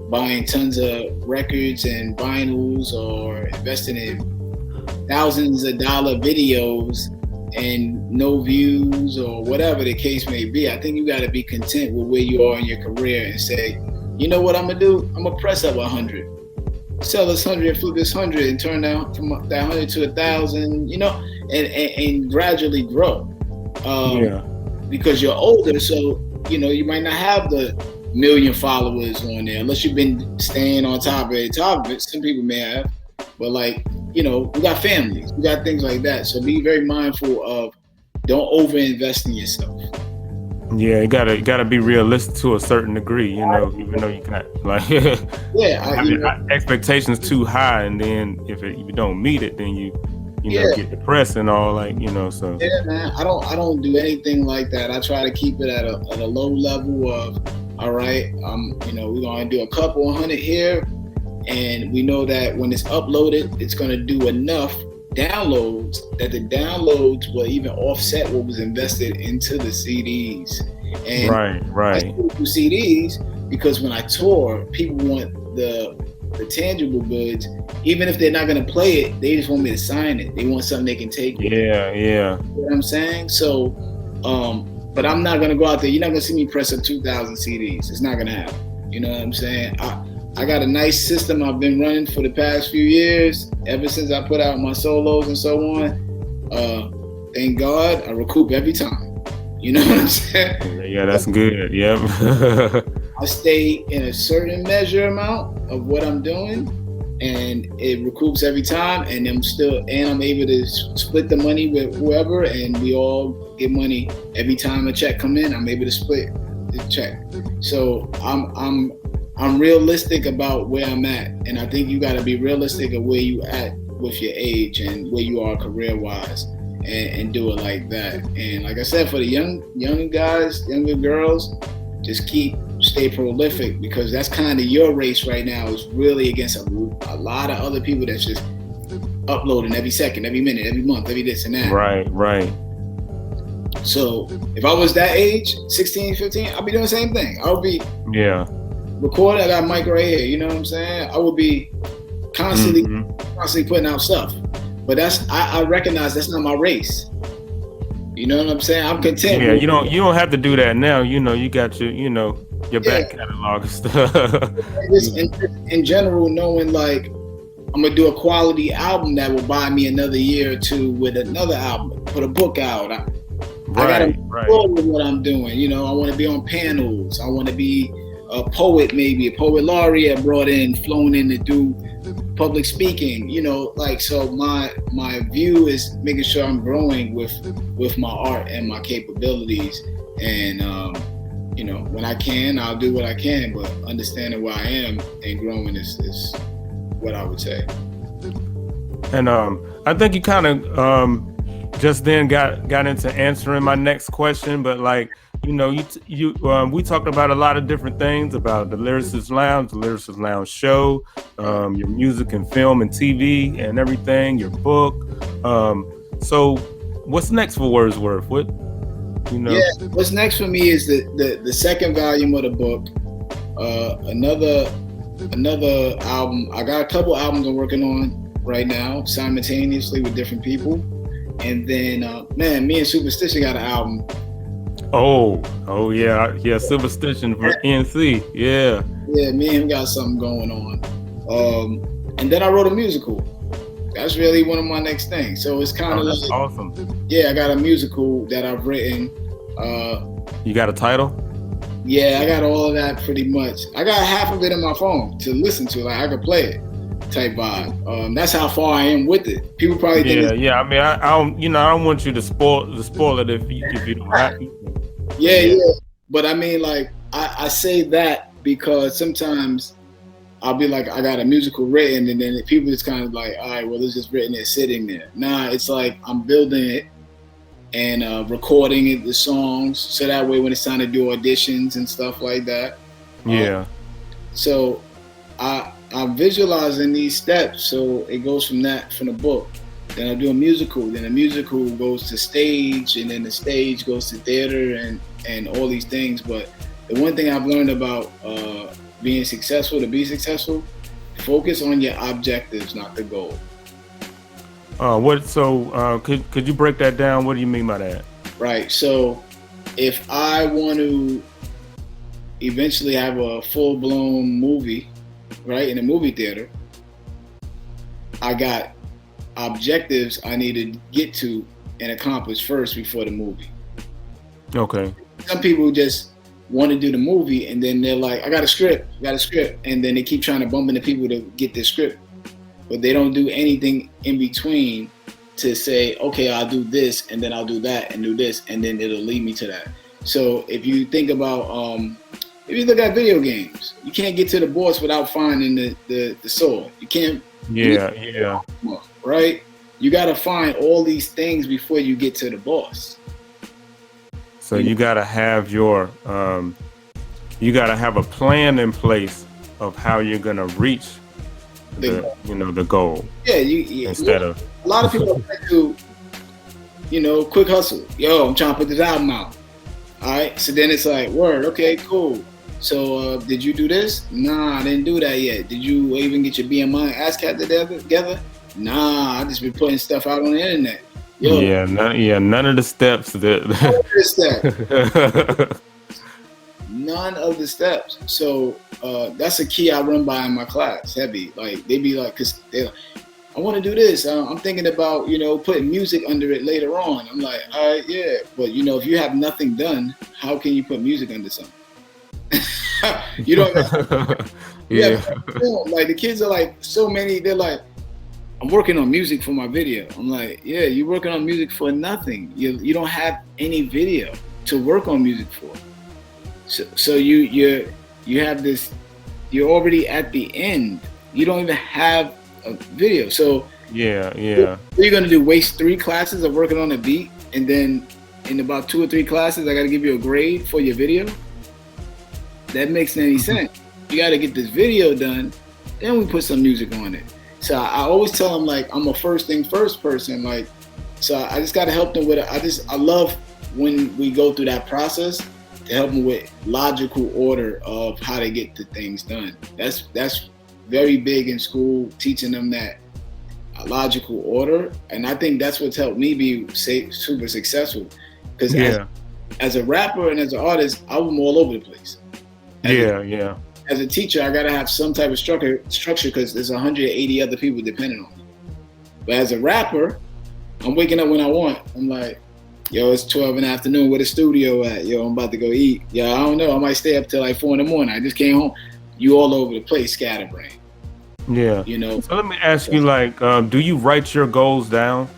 buying tons of records and vinyls, or investing in thousands of dollar videos and no views, or whatever the case may be. I think you got to be content with where you are in your career and say, you know what I'm gonna do? I'm gonna press up 100, sell this 100 and flip this 100 and turn down from that 100 to 1,000, you know, and gradually grow. Because you're older, so you know you might not have the million followers on there unless you've been staying on top of it. Some people may have, but like, you know, we got families, we got things like that. So be very mindful of, don't overinvest in yourself. Yeah, you gotta be realistic to a certain degree, you know, even though you can like expectations too high, and then if you don't meet it, then you know, get depressed and all, like, you know. So yeah, man, I don't do anything like that. I try to keep it at a low level of, all right, you know, we're gonna do a couple 100 here, and we know that when it's uploaded, it's gonna do enough downloads that the downloads will even offset what was invested into the CDs. And right. I still do CDs because when I tour, people want the tangible goods. Even if they're not gonna play it, they just want me to sign it. They want something they can take. Yeah. You know what I'm saying? So, but I'm not gonna go out there. You're not gonna see me press up 2,000 CDs. It's not gonna happen. You know what I'm saying? I got a nice system I've been running for the past few years, ever since I put out my solos and so on. Thank God, I recoup every time. You know what I'm saying? Yeah, that's good. Yep. I stay in a certain measure amount of what I'm doing, and it recoups every time. And I'm able to split the money with whoever, and we all get money every time a check come in. I'm able to split the check. So I'm realistic about where I'm at, and I think you got to be realistic of where you at with your age and where you are career-wise, and do it like that. And like I said, for the younger guys, younger girls, just stay prolific, because that's kind of your race right now, is really against a lot of other people that's just uploading every second, every minute, every month, every this and that. Right. So if I was that age, 16, 15, I'd be doing the same thing. I would be recording. I got a mic right here. You know what I'm saying? I would be constantly putting out stuff. But I recognize that's not my race. You know what I'm saying? I'm content. Yeah, you don't have to do that now. You know, you got your back catalog and stuff. In general, knowing like I'm gonna do a quality album that will buy me another year or two with another album, put a book out. I gotta control with what I'm doing. You know, I want to be on panels. I want to be a poet, maybe a poet laureate flown in to do public speaking. You know, like, so my view is making sure I'm growing with my art and my capabilities. And you know, when I can, I'll do what I can. But understanding where I am and growing is what I would say. And I think you kind of just then got into answering my next question, but like, you know, we talked about a lot of different things about the Lyricist Lounge, the Lyricist Lounge show, your music and film and TV and everything, your book. So what's next for Wordsworth? What, you know? Yeah, what's next for me is the second volume of the book. Another album. I got a couple albums I'm working on. right now simultaneously with different people. And then, man, me and Superstition got an album. Oh yeah, yeah. Superstition for NC. Yeah. Yeah, me and him got something going on. And then I wrote a musical. That's really one of my next things. So it's kind Oh, of that's like, awesome. yeah, I got a musical that I've written. You got a title? Yeah, I got all of that pretty much. I got half of it in my phone to listen to, like I could play it, type vibe. That's how far I am with it. People probably think, Yeah. I mean, I don't, I don't want you to spoil it if you don't have to. yeah. But I mean, like, I say that because sometimes I'll be like, I got a musical written, and then people just kind of like, all right, well, it's just written there, sitting there. Nah, it's like I'm building it and recording it, the songs, so that way when it's time to do auditions and stuff like that. Yeah. So I'm visualizing these steps, so it goes from the book. Then I do a musical. Then the musical goes to stage, and then the stage goes to theater and all these things. But the one thing I've learned about being successful, to be successful, focus on your objectives, not the goal. Could you break that down? What do you mean by that? Right. So if I want to eventually have a full-blown movie, right, in a movie theater, I got objectives I need to get to and accomplish first before the movie. Okay. Some people just want to do the movie and then they're like, I got a script, and then they keep trying to bump into people to get the script, but they don't do anything in between to say, okay, I'll do this and then I'll do that and do this and then it'll lead me to that. So if you think about, if you look at video games, you can't get to the boss without finding the sword. You can't. Yeah. Right? You got to find all these things before you get to the boss. So you got to have you got to have a plan in place of how you're going to reach the goal. Yeah, instead of a lot of people like to, quick hustle. Yo, I'm trying to put this album out. All right, so then it's like, word, okay, cool. So did you do this? Nah, I didn't do that yet. Did you even get your BMI ASCAP together? Nah, I just been putting stuff out on the internet. Yo, none of the steps None of the steps. So that's a key I run by in my class, heavy. Like they be like, cause they're like, I want to do this. I'm thinking about, putting music under it later on. I'm like, all right, yeah. But if you have nothing done, how can you put music under something? You don't. Yeah. Like the kids are like, so many. They're like, I'm working on music for my video. I'm like, yeah, you're working on music for nothing. You don't have any video to work on music for. So you have this. You're already at the end. You don't even have a video. So yeah. What are you gonna do? Waste 3 classes of working on a beat, and then in about 2 or 3 classes, I got to give you a grade for your video? That makes any sense. You got to get this video done, then we put some music on it. So I always tell them, like, I'm a first thing first person. Like, so I just got to help them with it. I love when we go through that process to help them with logical order of how to get the things done. That's very big in school, teaching them that logical order. And I think that's what's helped me be super successful. Because as a rapper and as an artist, I'm all over the place. As a teacher, I gotta have some type of structure because there's 180 other people depending on me. But as a rapper, I'm waking up when I want. I'm like, yo, it's 12 in the afternoon. Where the studio at? Yo, I'm about to go eat. Yo, I don't know. I might stay up till like 4 in the morning. I just came home. You all over the place, scatterbrain. Yeah. So let me ask you, like, do you write your goals down?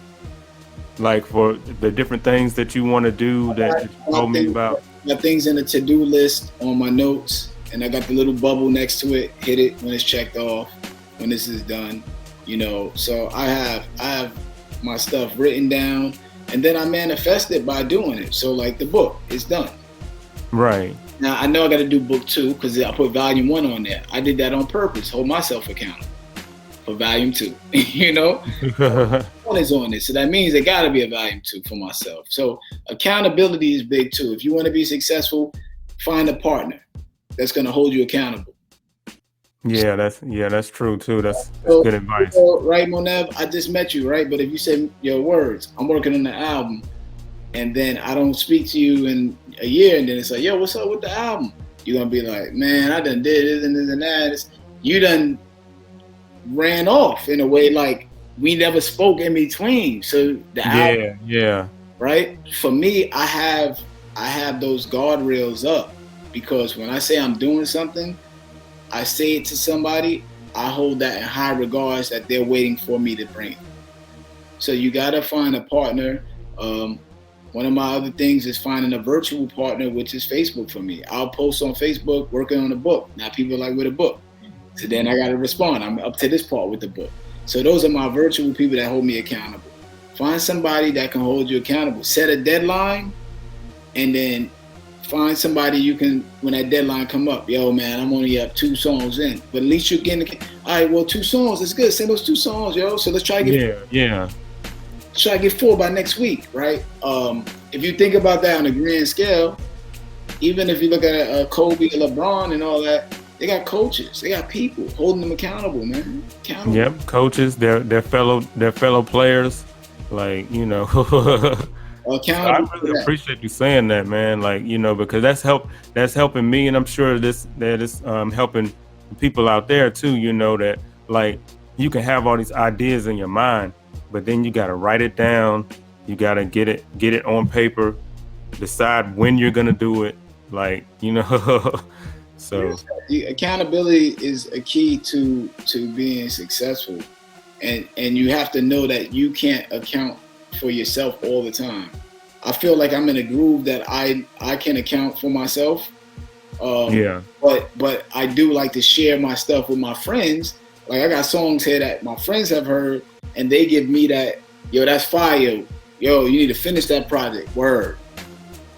Like for the different things that you want to do that you told me about? My things in the to-do list on my notes, and I got the little bubble next to it. Hit it when it's checked off, when this is done. So I have my stuff written down, and then I manifest it by doing it. So like the book is done. Right. Now I know I got to do book 2 because I put volume 1 on there. I did that on purpose, hold myself accountable for volume 2. One is on it, so that means there got to be a volume 2 for myself. So accountability is big too. If you want to be successful, find a partner that's going to hold you accountable. That's true too. That's So, good you advice. know, right, Monev, I just met you, right? But if you say your words, I'm working on the album, and then I don't speak to you in a year, and then it's like, yo, what's up with the album? You're gonna be like, man, I done did this and this and that. You done ran off in a way like we never spoke in between. So the album, Yeah, yeah, right? For me, I have those guardrails up because when I say I'm doing something, I say it to somebody, I hold that in high regards that they're waiting for me to bring it. So you gotta find a partner. Um, One of my other things is finding a virtual partner, which is Facebook for me. I'll post on Facebook working on a book. Now people are like, with a book. So then I gotta respond. I'm up to this part with the book. So those are my virtual people that hold me accountable. Find somebody that can hold you accountable. Set a deadline, and then find somebody you can, when that deadline come up, yo man, I'm only up 2 songs in, but at least you're getting, all right, well, 2 songs, that's good, send those 2 songs, yo, so let's try to get 4 by next week, right? If you think about that on a grand scale, even if you look at Kobe, LeBron and all that, they got coaches, they got people holding them accountable, man, accountable. yep. Coaches, their fellow players, like So I Accountable for really that. appreciate you saying that, man. Like, because that's helping me, and I'm sure that is helping people out there too. That like you can have all these ideas in your mind, but then you got to write it down. You got to get it on paper. Decide when you're gonna do it. Like, So Accountability is a key to being successful, and you have to know that you can't account for yourself all the time. I feel like I'm in a groove that I can account for myself, yeah, but I do like to share my stuff with my friends. Like I got songs here that my friends have heard, and they give me that, yo, that's fire, yo, you need to finish that project. Word,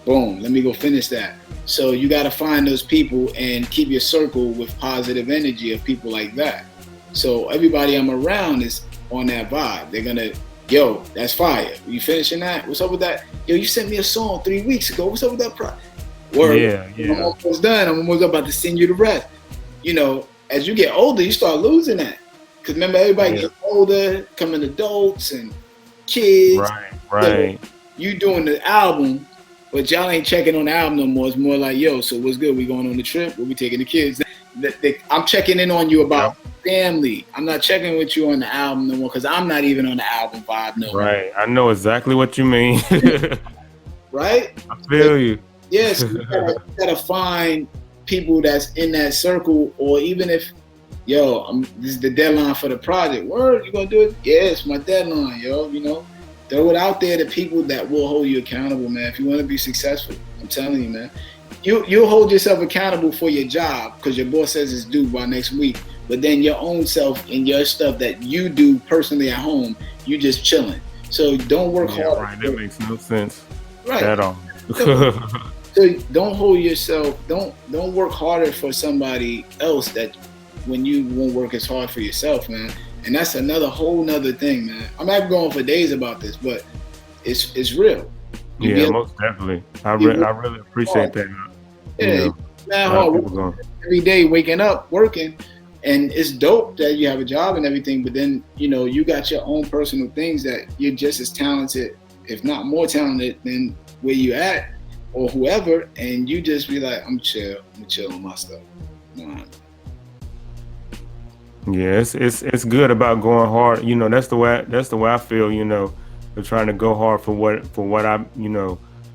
boom, let me go finish that. So you got to find those people and keep your circle with positive energy of people like that. So everybody I'm around is on that vibe. They're gonna, yo, that's fire. You finishing that? What's up with that? Yo, you sent me a song 3 weeks ago. What's up with that project? Word. yeah, I'm yeah, almost done. I'm almost about to send you the rest. As you get older, you start losing that. Because remember, everybody yeah. gets older, coming adults and kids. Right, So right. you doing the album, but y'all ain't checking on the album no more. It's more like, yo, so what's good? We going on the trip? We'll be taking the kids. I'm checking in on you about Yep. family. I'm not checking with you on the album no more because I'm not even on the album vibe no more. Right. I know exactly what you mean. Right? I feel you. Yes, you gotta find people that's in that circle, or even if, yo, this is the deadline for the project. Word, you gonna do it? Yeah, it's my deadline, yo. Throw it out there to people that will hold you accountable, man. If you want to be successful, I'm telling you, man. You'll hold yourself accountable for your job because your boss says it's due by next week. But then your own self and your stuff that you do personally at home, you just chilling. So don't work Yeah, hard. right. That makes no sense Right. at all. So don't hold yourself. Don't work harder for somebody else that when you won't work as hard for yourself, man. And that's another whole nother thing, man. I'm not going for days about this, but it's real. Yeah, most definitely. I really appreciate that. Yeah, man, A lot of hard people going. every day, waking up, working, and it's dope that you have a job and everything. But then you got your own personal things that you're just as talented, if not more talented, than where you at or whoever. And you just be like, I'm chill on my stuff. Nah. Yeah, it's good about going hard. That's the way I feel. Of trying to go hard for what I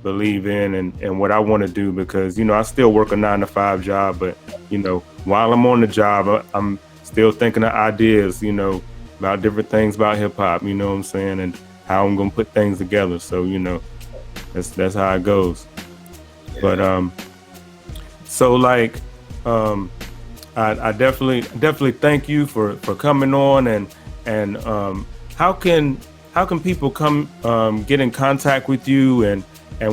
believe in and what I want to do because I still work a 9 to 5 job, but while I'm on the job, I'm still thinking of ideas, about different things about hip hop. You know what I'm saying, and how I'm gonna put things together. So that's how it goes. Yeah. But so like I definitely thank you for coming on and how can people come get in contact with you and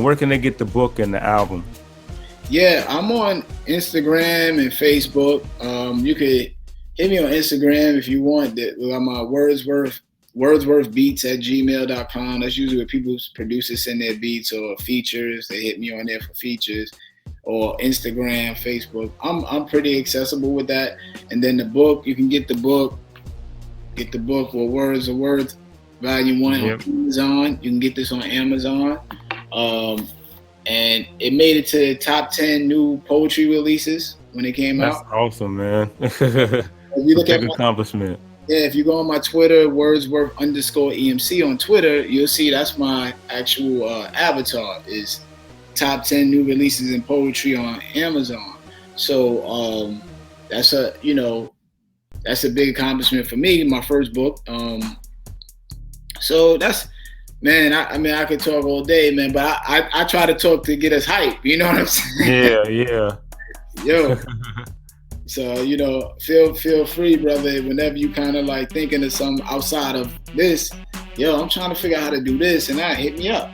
where can they get the book and the album? Yeah, I'm on Instagram and Facebook. You could hit me on Instagram if you want. My Wordsworth beats at gmail.com. That's usually where people producers send their beats or features. They hit me on there for features. or Instagram, Facebook. I'm pretty accessible with that. And then the book, you can get the book with Words of Worth, Volume 1 on Amazon. You can get this on Amazon. And it made it to the top 10 new poetry releases when it came out. That's awesome, man. If you look at accomplishment. Yeah, if you go on my Twitter, Wordsworth_EMC on Twitter, you'll see that's my actual avatar, is top 10 new releases in poetry on Amazon. So that's a big accomplishment for me, my first book. So that's, man, I could talk all day, man, but I try to talk to get us hype. You know what I'm saying? Yeah. Yo. So, feel free, brother, whenever you kind of like thinking of something outside of this, I'm trying to figure out how to do this, and that, hit me up.